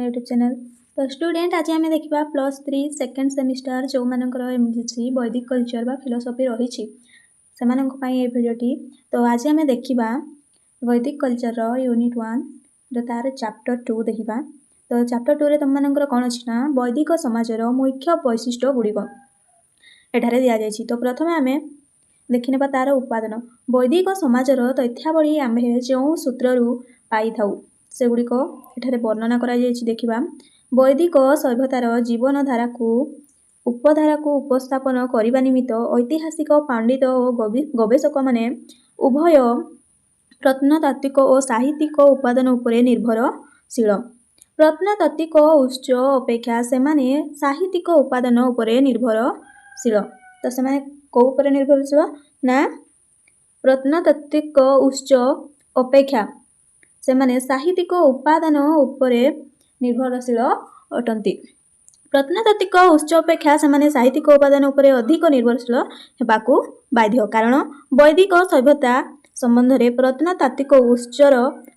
YouTube channel. तो student आज आम देखा +3 सेकेंड सेमिस्टर जो मानकर एमजी वैदिक कल्चर बा फिलोसफी रही से भिडियोटी। तो आज आम देखा वैदिक कल्चर यूनिट 1 तार चैप्टर 2 देखा। तो चैप्टर 2 रे तुम मानकर कौन अच्छी ना वैदिक समाजर मुख्य वैशिष्ट्य गुड़िक एठारे दि जाइए। तो प्रथम आम देखने तार उपादान वैदिक समाजर तथ्यावली आम जो सूत्रु पाई था सेगुड़िक एठारे वर्णना करा देखा। वैदिक सभ्यतार जीवन धारा को उपधारा को उपस्थापन करने निमित्त ऐतिहासिक पंडित और गवेषक माने उभय प्रत्नतात्विक और साहित्यिक उपादान उपरे निर्भरशील। प्रत्नतात्विक उत्स अपेक्षा सेमाने साहित्यिक उपादान उपरे निर्भरशील। तो सेमाने को उपरे निर्भरशील ना प्रत्नतात्विक उत्स अपेक्षा सेमाने साहित्यिक उपादान उपरे निर्भरशील अटंती। प्रत्नतात्विक उत्स अपेक्षा सेमाने साहित्यिक उपादान उपरे अधिक निर्भरशील हेबाकू बाध्य, कारण वैदिक सभ्यता संबंध में प्रत्नतात्विक उत्सर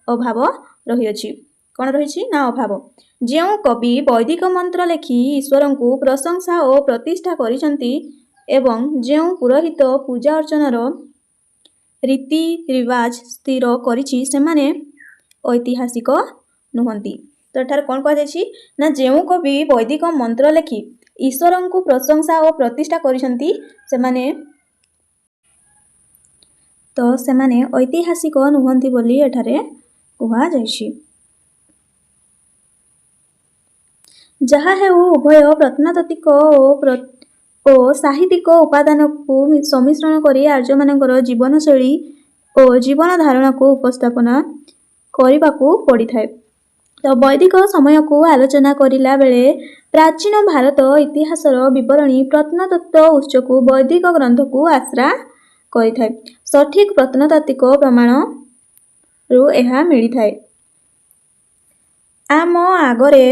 अभाव रही। कौन रही ना अभाव। जो कवि वैदिक मंत्र लेखि ईश्वर को प्रशंसा और प्रतिष्ठा करिसंती एवं जो पुरोहित पूजा अर्चनार रीति रिवाज स्थिर करिछि सेमाने ऐतिहासिक नुहंती। तो एठार कौन कहुछि ना जो कवि वैदिक मंत्र लेखि ईश्वर को प्रशंसा और प्रतिष्ठा करिसंती सेमाने ऐतिहासिक नुहंती बोली एठारे कहा जाइछि। जहा है उभय प्रत्नतात्विक और साहित्यिक उपादान को सम्मिश्रण करी आर्य मानकर जीवनशैली और जीवन धारणा को उपस्थापना करने को पड़ी थाए। तो वैदिक समय को आलोचना करिला बेले प्राचीन भारत इतिहासर विवरणी प्रत्नतत्व उत्स को वैदिक ग्रंथ को आश्रा करिथाए। सठिक प्रत्नतात्विक प्रमाण रु एहा मिली थाए। आम आगरे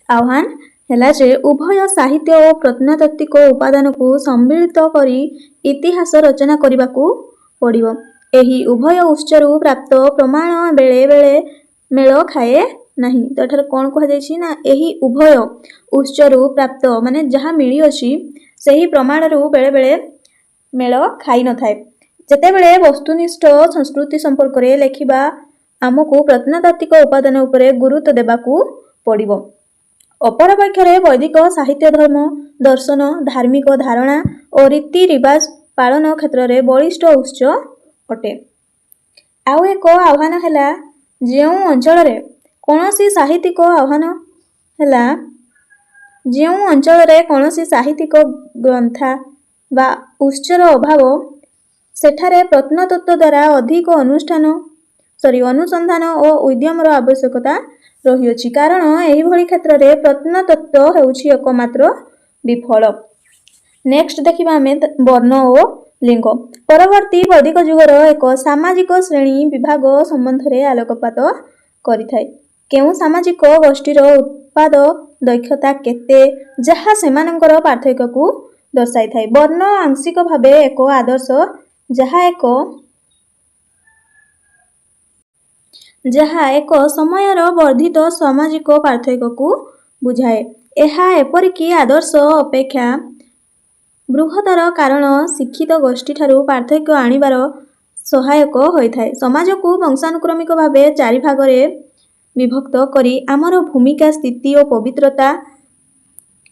आह्वान हैला जे उभय साहित्य और प्रत्नतात्विक उपादान को सम्मिलित करी इतिहास रचना करने को पड़िबो। एही उभय उत्सरु प्राप्त प्रमाण बेले बेले मेल खाए नहीं। तो एठार कौन कहुछि ना एही उभय उत्सरु प्राप्त माने जहाँ मिली अछि सेही प्रमाण रु बेले बेले मेल खाई न थाए। जेतेबेले वस्तुनिष्ठ संस्कृति संपर्क रे लेखिबा आमको प्रत्नतात्विक उपादान उपरे गुरुत्व देबाकू पड़िबो। अपर पक्षरे वैदिक साहित्य धर्म दर्शन धार्मिक धारणा और रीति रिवाज पालन क्षेत्र में बलिष्ठ उत्स अटे। आउ एक आह्वान है जो अंचल कौनसी साहित्यिक आह्वान है जो अंचल कौनसी साहित्यिक ग्रंथा बा उत्सर अभाव सेठारे प्रत्नतत्व द्वारा अधिक अनुसंधान और उद्यमर आवश्यकता रही अछि, कारण एही भली क्षेत्र में प्रत्नतत्व हेउछि एकमात्र विफल। नेक्स्ट देखिबा हमें वर्ण और लिंग। परवर्ती वैदिक युगर एक सामाजिक श्रेणी विभाग संबंध में आलोकपात करिथाए। केउ सामाजिक गोष्ठीर उत्पाद दक्षता केते जहा सेमानंकर पार्थक्य को दर्शाई थाए। वर्ण आंशिक भावे एक आदर्श जहा एक समयर वर्धित सामाजिक पार्थक्य को बुझाए। एहा एपरिकी आदर्श अपेक्षा बृहत्तर कारण शिक्षित गोष्ठी ठारू पार्थक्य आनिबार सहायक होइथाए। समाज को वंशानुक्रमिक भावे 4 भाग रे विभक्त करी आमर भूमिका स्थिति और पवित्रता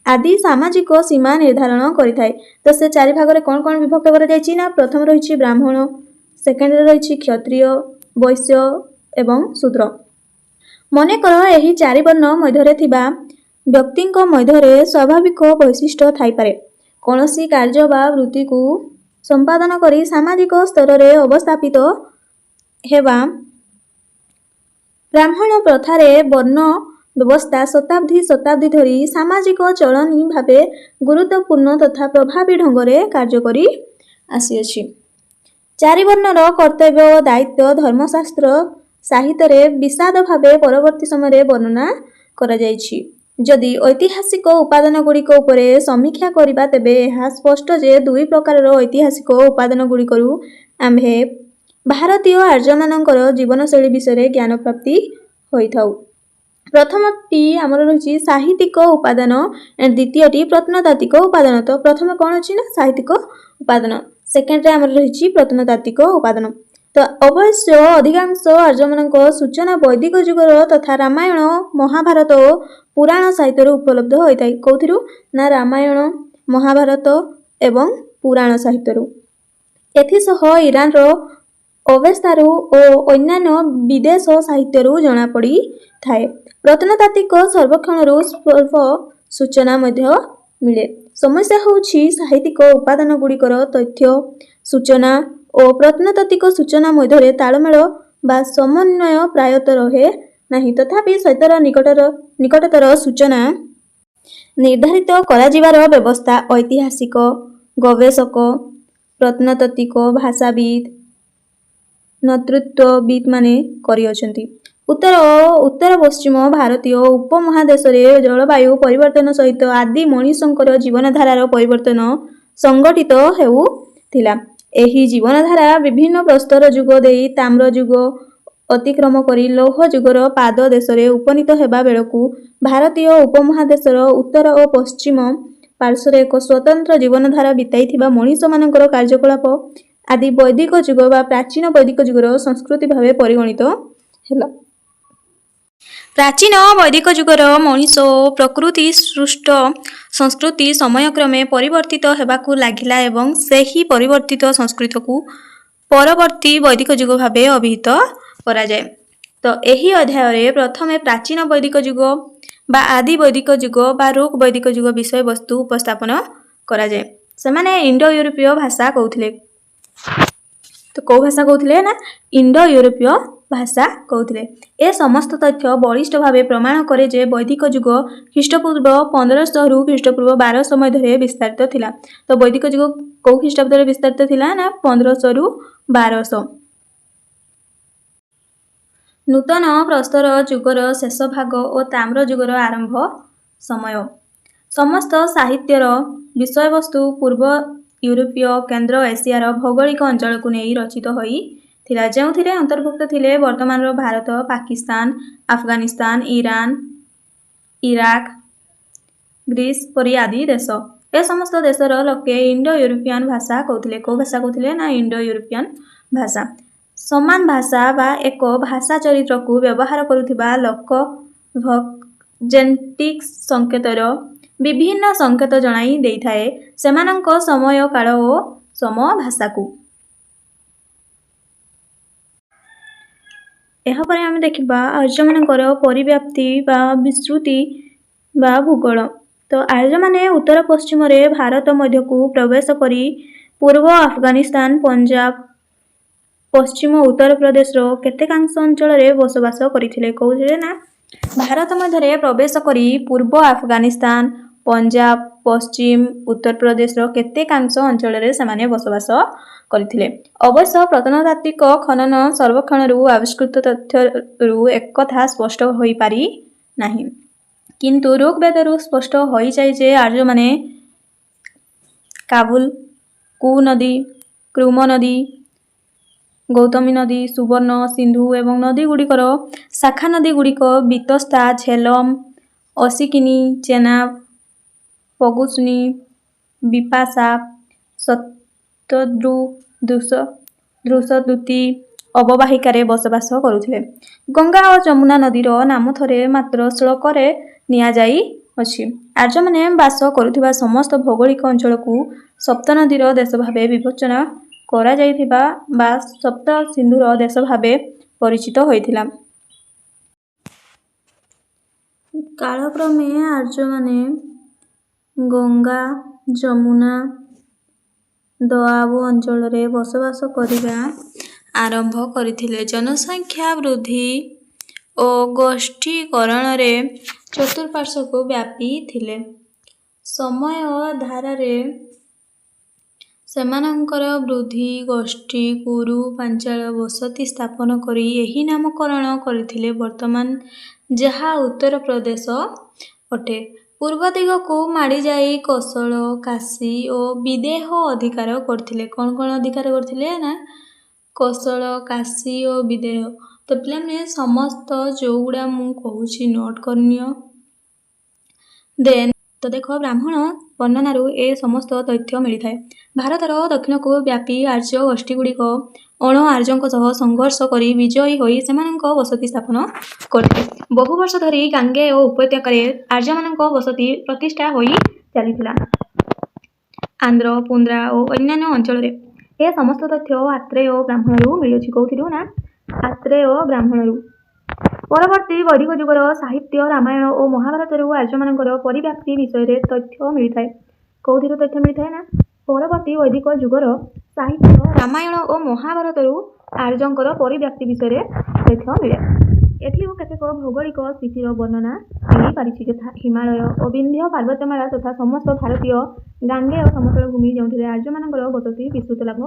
आदि सामाजिक सीमा निर्धारण करिथाए। तो से 4 भाग रे कौन कौन विभक्त करा जायछि ना प्रथम रहिछि ब्राह्मण, सेकेंड रहिछि क्षत्रिय, वैश्य एवं शूद्र। मनेकर एही 4 वर्ण मध्यरे थिबा व्यक्तिंक मध्यरे स्वाभाविक वैशिष्ट्य थाई पारे। कौनसी कार्य बा वृत्ति को संपादन करी सामाजिक स्तर रे अवस्थापित हेबा ब्राह्मण प्रथारे वर्ण व्यवस्था शताब्दी धरी सामाजिक चलनी भावे गुरुत्वपूर्ण तथा प्रभावी ढंगरे कार्य करी आसीअछि। 4 वर्णर कर्तव्य और दायित्व धर्मशास्त्र साहित्य रे विषाद भावे परवर्ती समय वर्णना करा जायछि। जदि ऐतिहासिक उपादान गुड़िक उपरे समीक्षा करिबा तेबे एहा स्पष्ट जे 2 प्रकार ऐतिहासिक उपादान गुड़िकरू आम्भे भारतीय आर्यमानंकर जीवनशैली विषय ज्ञान प्राप्ति होइथाउ। प्रथमटी आमर रही साहित्यिक उपादान एंड द्वितीयटी प्रत्नतात्विक उपादान। तो प्रथम कौन अच्छी ना साहित्यिक उपादान, सेकेंड आमर रही प्रत्नतात्विक उपादान। तो अवश्य अधिकांश आर्य मान सूचना वैदिक जुगर तथा रामायण महाभारत और पुराण साहित्य उपलब्ध होता है। कौथिरू ना रामायण महाभारत एवं पुराण साहित्य। एथिसह ईरान अवेस्तारू और अन्यान्य विदेश साहित्य जना पड़ी थाए। प्रत्नतात्विक सर्वेक्षण स्वल्प सूचना मिले। समस्या होछि साहित्यिक उपादान गुड़िकर तथ्य सूचना और प्रत्नतात्विक सूचना मध्य तालमेल बा समन्वय प्रायतः रहे नहीं। तथापि सहितर निकटतर सूचना निर्धारित कराजिबार व्यवस्था ऐतिहासिक गवेषक प्रत्नतात्विक भाषाविद नेतृत्वविद माने करियछन्ति। उत्तर पश्चिम भारतीय उपमहादेश रे जलवायु परिवर्तन सहित आदि मनुष्यंकर जीवनधारार परिवर्तन संगठित हेउथिला। एही जीवनधारा विभिन्न प्रस्तर जुग देई ताम्र जुग अतिक्रम करी लौह जुगर पाद देश रे उपनीत हेबा बेलकु भारतीय उपमहादेशर उत्तर और पश्चिम पार्श्वर एक स्वतंत्र जीवनधारा बिताइथिबा मनुष्य मानकर कार्यकलाप आदि वैदिक जुग बा प्राचीन वैदिक जुगर संस्कृति भावे परिगणित हेला। प्राचीन वैदिक जुगर मनुष्य और प्रकृति सृष्ट संस्कृति समयक्रमे परिवर्तित हेबाकु लागिला एवं सेही परिवर्तित संस्कृति को परवर्ती वैदिक जुग भावे अभिहित करा जाए। तो एही अध्याय रे प्रथमे प्राचीन वैदिक जुग बा आदि वैदिक जुग बा रोग वैदिक जुग विषय वस्तु उपस्थापन करा जाए। सेमाने इंडो यूरोपीय भाषा कहउथिले। तो कौ भाषा कहउथिले ना इंडो यूरोपीय भाषा कहउथिले। ए समस्त तथ्य बलिष्ठ भावे प्रमाण करे जे वैदिक जुग ख्रीष्टपूर्व 1500 रु ख्रीष्टपूर्व 1200 मध्य विस्तारित थिला। तो वैदिक जुग कौ ख्रीष्टाब्द रे विस्तारित थिला ना 1500 रु 1200। नूतन प्रस्तर जुगर शेष भाग और ताम्र जुगर आरंभ समय। समस्त साहित्यर विषय वस्तु पूर्व यूरोपीय केन्द्र एशियार भौगोलिक अंचल को नहीं रचित होई थिला, जेउथिरे अंतर्भुक्त थिले वर्तमान Bharat, Pakistan, Afghanistan, Iran, Iraq, Greece परि आदि देश। ए समस्त देशर लोके इंडो यूरोपियन भाषा कहउथिले। को भाषा कहउथिले ना इंडो यूरोपियन भाषा। समान भाषा बा एक भाषा चरित्र को व्यवहार करुथिबा लोक जेनेटिक्स संकेतर विभिन्न संकेत जणाई देइथाए सेमानंक समय काल ओ सम भाषा को। एहापरे आमे देखिबा आर्य मानकर परिव्याप्ति बा विस्तृति बा भूगोल। तो आर्य माने उत्तर पश्चिम रे भारत मध्य को प्रवेश करी पूर्व अफगानिस्तान, पंजाब, पश्चिम उत्तर प्रदेश रो केतेकांश अंचल रे बसवास करिथिले। कहउथिले ना भारत मध्य रे प्रवेश करी पूर्व अफगानिस्तान, पंजाब, पश्चिम उत्तर प्रदेश रो केतेकांश अंचल रे समाने बसवास करिथिले। अवश्य प्रत्नतात्विक खनन सर्वेक्षण रु आविष्कृत तथ्य रु एक कथा स्पष्ट होई पारी नाही, किंतु ऋग्वेद रु स्पष्ट होई जाय जे आर्य माने काबुल, कू नदी, क्रुम नदी, गौतमी नदी, सुवर्ण, सिंधु एवं नदी गुड़िकर शाखा नदी गुड़िक बितस्ता, झेलम, असिकिनी, चेनाब, पगुस्नी, बिपाशा, सतद्रु, द्रुसदूती अववाहिकार बसवास करुथिले। गंगा और जमुना नदीर नाम थरे मात्र श्लोकरे निया जाई अछि। आर्य माने बास करुथिबा समस्त भौगोलिक अंचल को सप्त नदीर देश भावे विवेचना करा जाइथिबा बा सप्त सिंधुर देश भावे परिचित होइथिला। कालक्रमे आर्य माने गंगा, जमुना, दोआब अंचल रे बसवास करिबा आरंभ करिथिले। जनसंख्या वृद्धि और गोष्ठीकरण रे चतुर्पार्श्व को व्यापी थिले। समय धारा रे सेमानंकर वृद्धि गोष्ठी कुरु पांचाल बसति स्थापन करी एही नामकरण करिथिले वर्तमान जहा उत्तर प्रदेश अटे। पूर्व दिग को माड़ी जाई कौशल, काशी और विदेह अधिकार करथिले। कौन कौन अधिकार करथिले ना कौशल, काशी और विदेह। तो पिलाने समस्त जोगुड़ा मु कहूची नोट करनियो। देन तो देख ब्राह्मण वर्णनारू ए समस्त तथ्य मिलता है। भारतर दक्षिण को व्यापी आर्य गोष्ठीगुड़िक अण आर्यों सह संघर्ष कर विजयी होई सेमानंक बसति स्थापन करते। बहु वर्ष धरी गांगे और उपत्यकार आर्यमानंक बसति प्रतिष्ठा होई चलीथिला। आंध्र पुंद्रा और अन्यान्य अंचल ए समस्त तथ्य आत्रेय ब्राह्मणरू मिलुछि। कौथिरू ना आत्रेय ब्राह्मणरू। परवर्ती वैदिक जुगर साहित्य रामायण और महाभारत आर्यमानंकर परिव्याप्ति विषय तथ्य मिलता है। कौथिरू तथ्य मिलता है ना परवर्ती वैदिक जुगर साहित्य रामायण और महाभारत आर्यंकर परिव्याप्ति विषय तथ्य मिले। एथि केतेक भौगोलिक स्थितिर वर्णना मिल पारिछि यथा हिमालय और विंध्य पार्वत्यमाला तथा समस्त भारतीय गांगेय समतल भूमि जो आर्यमानंकर बसति विस्तृत लाभ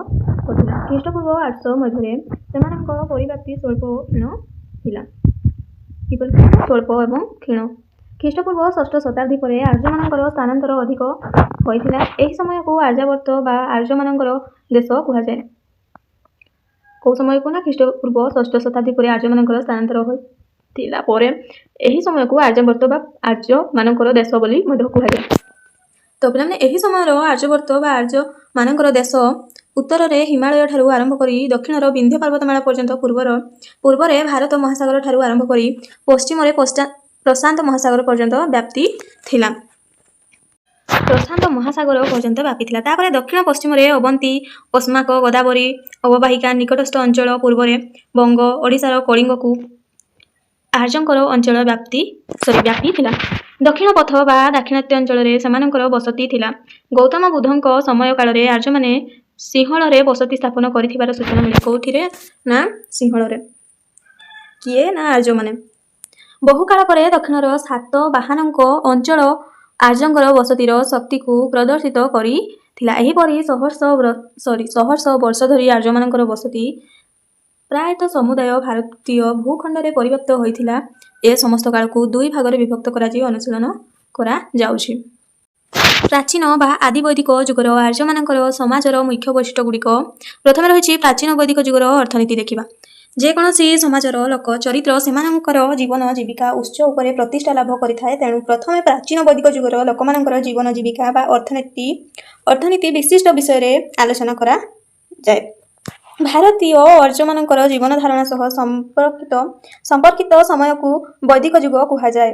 करथिला। ख्रीष्टपूर्व 800 मध्य सेमानंकर परिव्याप्ति स्वल्प क्षीण थिला। स्वल्प एवं क्षीण। ख्रीष्टपूर्व 6ठ शताब्दी पर आर्यमानंकर स्थानांतर अधिक होइथिला। एही समय को आर्यावर्त बा आर्यमानंकर देश कुहाଯାए। कौ समय को ना ख्रीष्टपूर्व 6ठ शताब्दी पर आर्यमानंकर स्थानांतर होइथिला परे एही समय को आर्यावर्त बा आर्यमानंकर देश बोली मध्य कुहाଯାए। तो पिलाने एही समय आर्यावर्त बा आर्यमानंकर देश उत्तर में हिमालय ठारू आरंभ करी दक्षिण विंध्य पर्वतमाला पर्यंत पूर्व भारत महासागर ठारू आरंभ करी पश्चिम प्रशांत महासागर पर्यंत व्याप्ति थिला। प्रशांत महासागर पर्यंत व्यापी थिला। तापरे दक्षिण पश्चिम अवंती अस्माक गोदावरी अववाहिका निकटस्थ अंचल पूर्व बंग ओडिशार कलिंग को आर्यंकर अंचल व्यापी थिला। दक्षिण पथ बा दाक्षिणात्य अंचल सेमानंकर बसति थिला। गौतम बुद्धंक समय काल रे आर्य माने सिंहल रे बसति स्थापन करिथिबार सूचना मिले। कौथिरे ना सिंहल रे किए ना आर्य माने। बहु काल परे दक्षिणर सातवाहनक अंचल आर्यंकर बसतिर शक्ति को प्रदर्शित करिथिला। एहीपरि सहर्ष वर्ष धरी आर्यमानंकर बसति प्रायतः समुदाय भारतीय भूखंड रे परिव्याप्त होइथिला। ए समस्त काल को दुई भाग रे विभक्त करा जाय अनुशीलन करा जाउछि। प्राचीन बा आदि वैदिक जुगर आर्यमानंकर समाजर मुख्य वैशिष्ट्य गुड़िक प्रथम रही प्राचीन वैदिक जुगर अर्थनीति देखा। जेकोसी समाजर लोक चरित्र सेमानंकर जीवन जीविका उत्स उपरे प्रतिष्ठा लाभ करिथाए। तेणु प्रथम प्राचीन वैदिक जुगर लोकमानंकर जीवन जीविका बा अर्थनीति विशिष्ट विषय रे आलोचना करा जाए। भारतीय आर्यमानंकर जीवन धारणा सह संपर्कित समय को वैदिक जुग कुहाଯାए।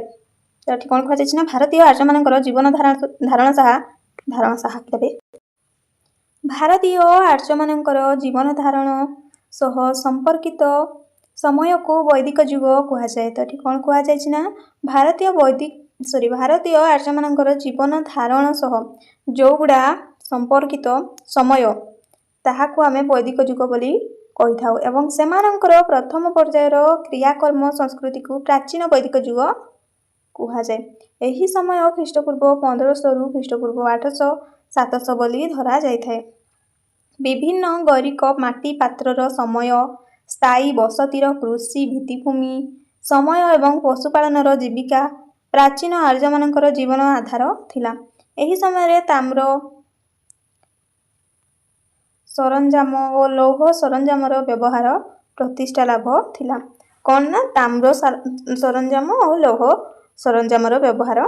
एठी कोन कहा जाय ना भारतीय आर्यमानंकर जीवन धारणा भारतीय आर्यमानंकर जीवन धारण सह संपर्कित समय को वैदिक जुग कुहाଯାए। तो एठी कोन कहा जाय ना भारतीय आर्यमानंकर जीवन धारण सह जोगुड़ा संपर्कित समय ताहाकु आमे वैदिक जुग बोली कहि थाउ एवं सेमानंकर प्रथम पर्यायर क्रियाकर्म संस्कृति को प्राचीन वैदिक जुग कुहाଯାए। एही समय ख्रीष्टपूर्व 1500 रु ख्रीष्टपूर्व 800-700 बोली धरा जाइथाए। विभिन्न गैरिक माटी पात्रर समय स्थायी बसतिर कृषि भित्तिभूमि समय एवं पशुपालनर जीविका प्राचीन आर्यमानंकर जीवन आधार थिला। एही समय ताम्र सरंजाम और लौह सरंजामर व्यवहार प्रतिष्ठा लाभ थिला। कौन ना ताम्र सरंजाम और लौह सरंजामर व्यवहार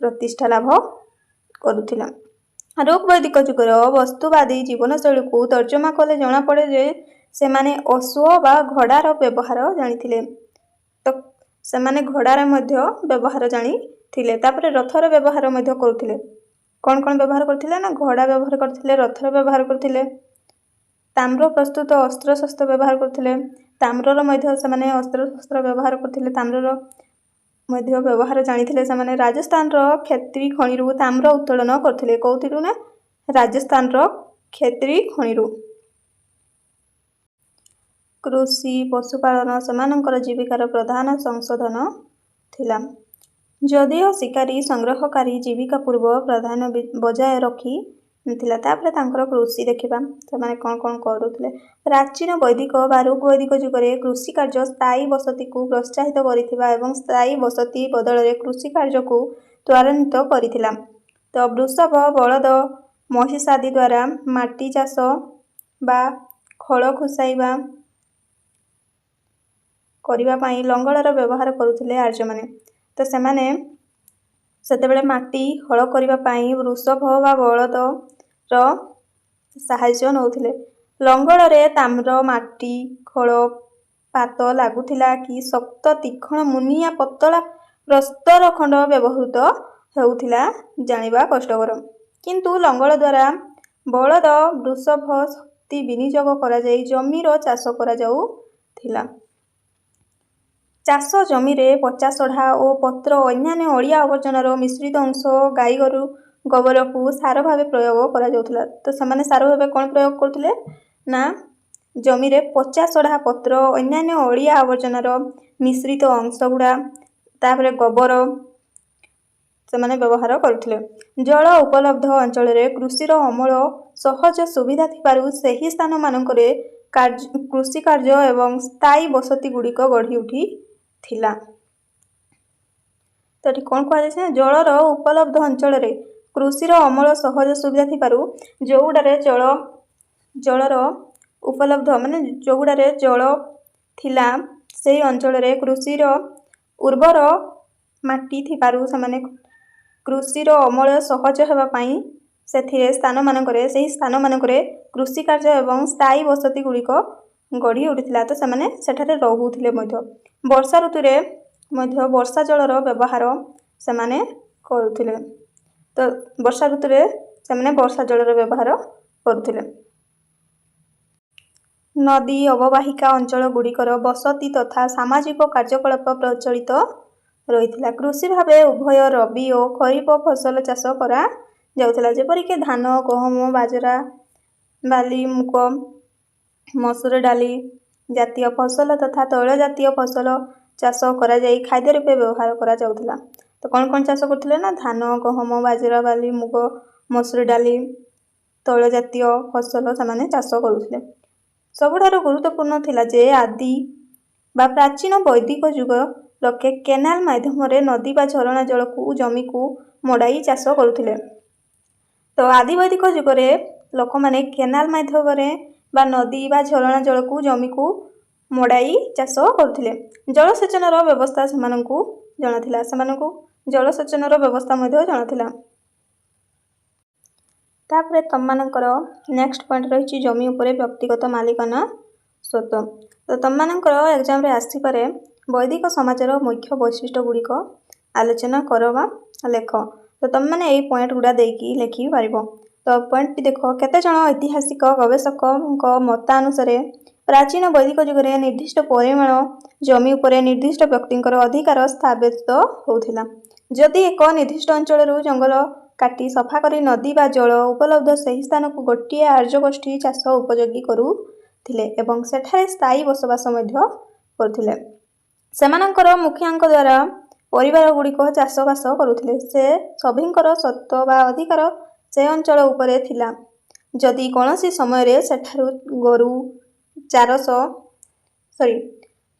प्रतिष्ठा लाभ करुथिला। रोग वैदिक जुगर वस्तुवादी जीवनशैली को तर्जमा कले जना पड़े जे सेमाने अश्व बा घोड़ार व्यवहार जानिथिले। तो सेमाने घोड़ार मध्य व्यवहार जानिथिले। तापरे रथर व्यवहार मध्य करुथिले। कौन कौन व्यवहार करथिले ना घोड़ा व्यवहार करथिले, रथर व्यवहार करथिले, ताम्र प्रस्तुत अस्त्र शस्त्र व्यवहार करथिले, ताम्रर मध्य सेमाने अस्त्र शस्त्र व्यवहार करथिले, ताम्रर मध्य व्यवहार जानिथिले। सेमाने राजस्थानर क्षेत्री खणिरु ताम्र उत्तोलन करथिले। कौथिरु ना राजस्थानर क्षेत्री खणिरु। कृषि पशुपालन सेमानंकर जीविकार प्रधान संशोधन थिला। जदिओ शिकारी संग्रहकारी जीविका पूर्व प्राधान्य बजाय रखी नथिला। तापरे तांकर कृषि देखिबा सेमाने कोन कोन करूथिले। प्राचीन वैदिक बा रोग वैदिक जुगरे कृषि कार्य स्थायी बसति को प्रोत्साहित करिथिबा एवं स्थायी बसति बदଳରେ कृषि कार्य को त्वरान्वित करिथिला। तो वृषभ बलद महिष आदि द्वारा माटी चाष बा खळ खुसाइबा କରିବା ପାଇଁ ଲଙ୍ଗଳର ବ୍ୟବହାର କରୁଥିଲେ ଆର୍ଯ୍ୟମାନେ। ତ ସେମାନେ ସେତେବେଳେ ମାଟି ହଳ କରିବା ପାଇଁ ବୃଷଭ ବା ବଳଦର ସାହାଯ୍ୟ ନେଉଥିଲେ। ଲଙ୍ଗଳରେ ତାମ୍ର, ମାଟି, ଖୋଳ, ପାତ ଲାଗୁଥିଲା କି ଶକ୍ତ ତୀକ୍ଷ୍ଣ ମୁନିଆ ପତଳା ପ୍ରସ୍ତର ଖଣ୍ଡ ବ୍ୟବହୃତ ହେଉଥିଲା ଜାଣିବା କଷ୍ଟକର। କିନ୍ତୁ ଲଙ୍ଗଳ ଦ୍ୱାରା ବଳଦ, ବୃଷଭ ଶକ୍ତି ବିନିଯୋଗ କରାଯାଇ ଜମିର ଚାଷ କରାଯାଉଥିଲା। ଚାଷ ଜମିରେ ପଚାସଢ଼ା ଓ ପତ୍ର ଅନ୍ୟାନ୍ୟ ଅଳିଆ ଆବର୍ଜନାର ମିଶ୍ରିତ ଅଂଶ ଗାଈଗୋରୁ ଗୋବରକୁ ସାର ଭାବେ ପ୍ରୟୋଗ କରାଯାଉଥିଲା। ତ ସେମାନେ ସାର ଭାବେ କ'ଣ ପ୍ରୟୋଗ କରୁଥିଲେ ନା ଜମିରେ ପଚାସଢ଼ା ପତ୍ର, ଅନ୍ୟାନ୍ୟ ଅଳିଆ ଆବର୍ଜନାର ମିଶ୍ରିତ ଅଂଶ ଗୁଡ଼ା, ତାପରେ ଗୋବର ସେମାନେ ବ୍ୟବହାର କରୁଥିଲେ। ଜଳ ଉପଲବ୍ଧ ଅଞ୍ଚଳରେ କୃଷିର ଅମଳ ସହଜ ସୁବିଧା ଥିବାରୁ ସେହି ସ୍ଥାନମାନଙ୍କରେ କୃଷି କାର୍ଯ୍ୟ ଏବଂ ସ୍ଥାୟୀ ବସତି ଗୁଡ଼ିକ ଗଢ଼ି ଉଠିଥିଲା। ତ ଏଠି କ'ଣ କୁହାଯାଇଛି ନା ଜଳର ଉପଲବ୍ଧ ଅଞ୍ଚଳରେ କୃଷିର ଅମଳ ସହଜ ସୁବିଧା ଥିବାରୁ ଯେଉଁଗୁଡ଼ାରେ ଜଳର ଉପଲବ୍ଧ ମାନେ ଯେଉଁଗୁଡ଼ାରେ ଜଳ ଥିଲା ସେହି ଅଞ୍ଚଳରେ କୃଷିର ଉର୍ବର ମାଟି ଥିବାରୁ ସେମାନେ କୃଷିର ଅମଳ ସହଜ ହେବା ପାଇଁ ସେହି ସ୍ଥାନମାନଙ୍କରେ କୃଷି କାର୍ଯ୍ୟ ଏବଂ ସ୍ଥାୟୀ ବସତି ଗୁଡ଼ିକ ଗଢ଼ି ଉଠିଥିଲା। ତ ସେମାନେ ସେଠାରେ ରହୁଥିଲେ ମଧ୍ୟ। ବର୍ଷା ଋତୁରେ ମଧ୍ୟ ବର୍ଷା ଜଳର ବ୍ୟବହାର ସେମାନେ କରୁଥିଲେ। ତ ବର୍ଷା ଋତୁରେ ସେମାନେ ବର୍ଷା ଜଳର ବ୍ୟବହାର କରୁଥିଲେ। ନଦୀ ଅବବାହିକା ଅଞ୍ଚଳ ଗୁଡ଼ିକର ବସତି ତଥା ସାମାଜିକ କାର୍ଯ୍ୟକଳାପ ପ୍ରଚଳିତ ରହିଥିଲା। କୃଷି ଭାବେ ଉଭୟ ରବି ଓ ଖରିଫ ଫସଲ ଚାଷ କରାଯାଉଥିଲା। ଯେପରିକି ଧାନ, ଗହମ, ବାଜରା, ବାର୍ଲି, ମୁଗ, ମସୁର ଡାଲି ଜାତୀୟ ଫସଲ ତଥା ତୈଳ ଜାତୀୟ ଫସଲ ଚାଷ କରାଯାଇ ଖାଦ୍ୟ ରୂପେ ବ୍ୟବହାର କରାଯାଉଥିଲା। ତ କ'ଣ କ'ଣ ଚାଷ କରୁଥିଲେ ନା ଧାନ, ଗହମ, ବାଜରା, ବାର୍ଲି, ମୁଗ, ମସୁର ଡାଲି, ତୈଳ ଜାତୀୟ ଫସଲ ସେମାନେ ଚାଷ କରୁଥିଲେ। ସବୁଠାରୁ ଗୁରୁତ୍ୱପୂର୍ଣ୍ଣ ଥିଲା ଯେ ଆଦି ବା ପ୍ରାଚୀନ ବୈଦିକ ଯୁଗ ଲୋକେ କେନାଲ ମାଧ୍ୟମରେ ନଦୀ ବା ଝରଣା ଜଳକୁ ଜମିକୁ ମଡ଼ାଇ ଚାଷ କରୁଥିଲେ। ତ ଆଦି ବୈଦିକ ଯୁଗରେ ଲୋକମାନେ କେନାଲ ମାଧ୍ୟମରେ ବା ନଦୀ ବା ଝରଣା ଜଳକୁ ଜମିକୁ ମଡ଼ାଇ ଚାଷ କରୁଥିଲେ। ଜଳସେଚନର ବ୍ୟବସ୍ଥା ସେମାନଙ୍କୁ ଜଣାଥିଲା। ସେମାନଙ୍କୁ ଜଳସେଚନର ବ୍ୟବସ୍ଥା ମଧ୍ୟ ଜଣାଥିଲା। ତାପରେ ତମମାନଙ୍କର ନେକ୍ସଟ ପଏଣ୍ଟ ରହିଛି ଜମି ଉପରେ ବ୍ୟକ୍ତିଗତ ମାଲିକାନା ସ୍ୱତ୍ୱ। ତ ତମମାନଙ୍କର ଏକ୍ଜାମରେ ଆସିପାରେ ବୈଦିକ ସମାଜର ମୁଖ୍ୟ ବୈଶିଷ୍ଟ୍ୟ ଗୁଡ଼ିକ ଆଲୋଚନା କର ବା ଲେଖ। ତ ତମମାନେ ଏଇ ପଏଣ୍ଟ ଗୁଡ଼ା ଦେଇକି ଲେଖିପାରିବ। ତ ପଏଣ୍ଟଟି ଦେଖ, କେତେଜଣ ଐତିହାସିକ ଗବେଷକଙ୍କ ମତାନୁସାରେ ପ୍ରାଚୀନ ବୈଦିକ ଯୁଗରେ ନିର୍ଦ୍ଦିଷ୍ଟ ପରିମାଣ ଜମି ଉପରେ ନିର୍ଦ୍ଦିଷ୍ଟ ବ୍ୟକ୍ତିଙ୍କର ଅଧିକାର ସାବ୍ୟସ୍ତ ହେଉଥିଲା। ଯଦି ଏକ ନିର୍ଦ୍ଦିଷ୍ଟ ଅଞ୍ଚଳରୁ ଜଙ୍ଗଲ କାଟି ସଫା କରି ନଦୀ ବା ଜଳ ଉପଲବ୍ଧ ସେହି ସ୍ଥାନକୁ ଗୋଟିଏ ଆର୍ଯ୍ୟଗୋଷ୍ଠୀ ଚାଷ ଉପଯୋଗୀ କରୁଥିଲେ ଏବଂ ସେଠାରେ ସ୍ଥାୟୀ ବସବାସ ମଧ୍ୟ କରୁଥିଲେ। ସେମାନଙ୍କର ମୁଖିଆଙ୍କ ଦ୍ୱାରା ପରିବାର ଗୁଡ଼ିକ ଚାଷବାସ କରୁଥିଲେ। ସେ ସଭିଙ୍କର ସ୍ୱତ୍ୱ ବା ଅଧିକାର ସେ ଅଞ୍ଚଳ ଉପରେ ଥିଲା। ଯଦି କୌଣସି ସମୟରେ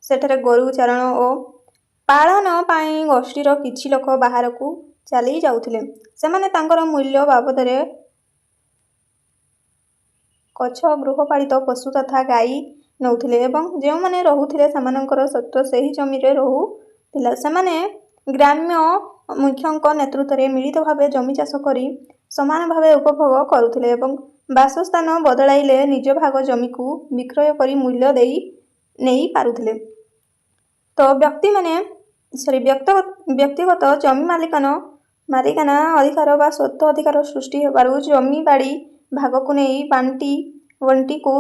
ସେଠାରେ ଗୋରୁ ଚାରଣ ଓ ପାଳନ ପାଇଁ ଗୋଷ୍ଠୀର କିଛି ଲୋକ ବାହାରକୁ ଚାଲି ଯାଉଥିଲେ, ସେମାନେ ତାଙ୍କର ମୂଲ୍ୟ ବାବଦରେ ଗଛ, ଗୃହପାଳିତ ପଶୁ ତଥା ଗାଈ ନେଉଥିଲେ ଏବଂ ଯେଉଁମାନେ ରହୁଥିଲେ ସେମାନଙ୍କର ସ୍ୱତ୍ୱ ସେହି ଜମିରେ ରହୁଥିଲା। ସେମାନେ ଗ୍ରାମ୍ୟ ମୁଖ୍ୟଙ୍କ ନେତୃତ୍ୱରେ ମିଳିତ ଭାବେ ଜମି ଚାଷ କରି ସମାନ ଭାବେ ଉପଭୋଗ କରୁଥିଲେ ଏବଂ ବାସସ୍ଥାନ ବଦଳାଇଲେ ନିଜ ଭାଗ ଜମିକୁ ବିକ୍ରୟ କରି ମୂଲ୍ୟ ନେଇ ପାରୁଥିଲେ। ତ ବ୍ୟକ୍ତିଗତ ଜମି ମାଲିକାନା ଅଧିକାର ବା ସ୍ୱତ୍ୱ ଅଧିକାର ସୃଷ୍ଟି ହେବାରୁ ଜମି ବାଡ଼ି ଭାଗକୁ ନେଇ ବଣ୍ଟିକୁ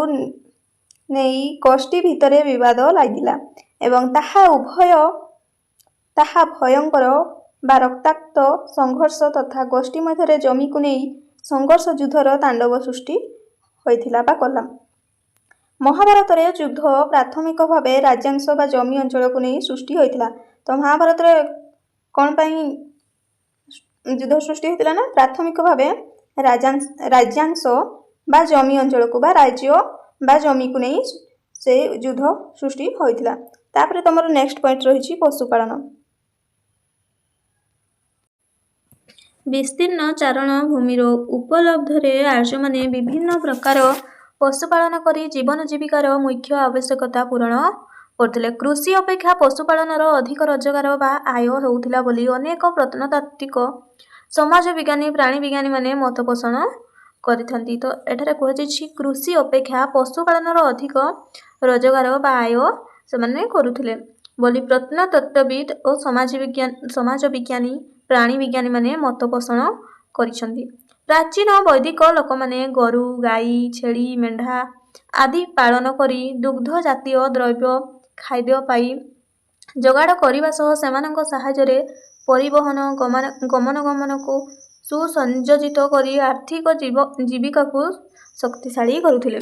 ନେଇ ଗୋଷ୍ଠୀ ଭିତରେ ବିବାଦ ଲାଗିଲା ଏବଂ ତାହା ଭୟଙ୍କର ବା ରକ୍ତାକ୍ତ ସଂଘର୍ଷ ତଥା ଗୋଷ୍ଠୀ ମଧ୍ୟରେ ଜମିକୁ ନେଇ ସଂଘର୍ଷ ଯୁଦ୍ଧର ତାଣ୍ଡବ ସୃଷ୍ଟି ହୋଇଥିଲା ବା କଲା। ମହାଭାରତରେ ଯୁଦ୍ଧ ପ୍ରାଥମିକ ଭାବେ ରାଜ୍ୟାଂଶ ବା ଜମି ଅଞ୍ଚଳକୁ ନେଇ ସୃଷ୍ଟି ହୋଇଥିଲା। ତ ମହାଭାରତରେ କ'ଣ ପାଇଁ ଯୁଦ୍ଧ ସୃଷ୍ଟି ହୋଇଥିଲା ନା ପ୍ରାଥମିକ ଭାବେ ରାଜ୍ୟାଂଶ ବା ଜମି ଅଞ୍ଚଳକୁ ବା ରାଜ୍ୟ ବା ଜମିକୁ ନେଇ ସେ ଯୁଦ୍ଧ ସୃଷ୍ଟି ହୋଇଥିଲା। ତାପରେ ତମର ନେକ୍ସଟ ପଏଣ୍ଟ ରହିଛି ପଶୁପାଳନ। ବିସ୍ତୀର୍ଣ୍ଣ ଚାରଣ ଭୂମିର ଉପଲବ୍ଧରେ ଆର୍ଯ୍ୟମାନେ ବିଭିନ୍ନ ପ୍ରକାର ପଶୁପାଳନ କରି ଜୀବନ ଜୀବିକାର ମୁଖ୍ୟ ଆବଶ୍ୟକତା ପୂରଣ କରୁଥିଲେ। କୃଷି ଅପେକ୍ଷା ପଶୁପାଳନର ଅଧିକ ରୋଜଗାର ବା ଆୟ ହେଉଥିଲା ବୋଲି ଅନେକ ପ୍ରତ୍ନତାତ୍ତ୍ୱିକ, ସମାଜ ବିଜ୍ଞାନୀ, ପ୍ରାଣୀ ବିଜ୍ଞାନୀମାନେ ମତ ପୋଷଣ କରିଥାନ୍ତି। ତ ଏଠାରେ କୁହାଯାଇଛି କୃଷି ଅପେକ୍ଷା ପଶୁପାଳନର ଅଧିକ ରୋଜଗାର ବା ଆୟ ସେମାନେ କରୁଥିଲେ ବୋଲି ପ୍ରତ୍ନତତ୍ତ୍ୱବିତ୍ ଓ ସମାଜ ବିଜ୍ଞାନୀ, ପ୍ରାଣୀ ବିଜ୍ଞାନୀମାନେ ମତ ପୋଷଣ କରିଛନ୍ତି। ପ୍ରାଚୀନ ବୈଦିକ ଲୋକମାନେ ଗୋରୁ, ଗାଈ, ଛେଳି, ମେଣ୍ଢା ଆଦି ପାଳନ କରି ଦୁଗ୍ଧ ଜାତୀୟ ଦ୍ରବ୍ୟ ଖାଦ୍ୟ ପାଇଁ ଯୋଗାଡ଼ କରିବା ସହ ସେମାନଙ୍କ ସାହାଯ୍ୟରେ ପରିବହନ ଗମନାଗମନକୁ ସୁସଂଯୋଜିତ କରି ଆର୍ଥିକ ଜୀବିକାକୁ ଶକ୍ତିଶାଳୀ କରୁଥିଲେ।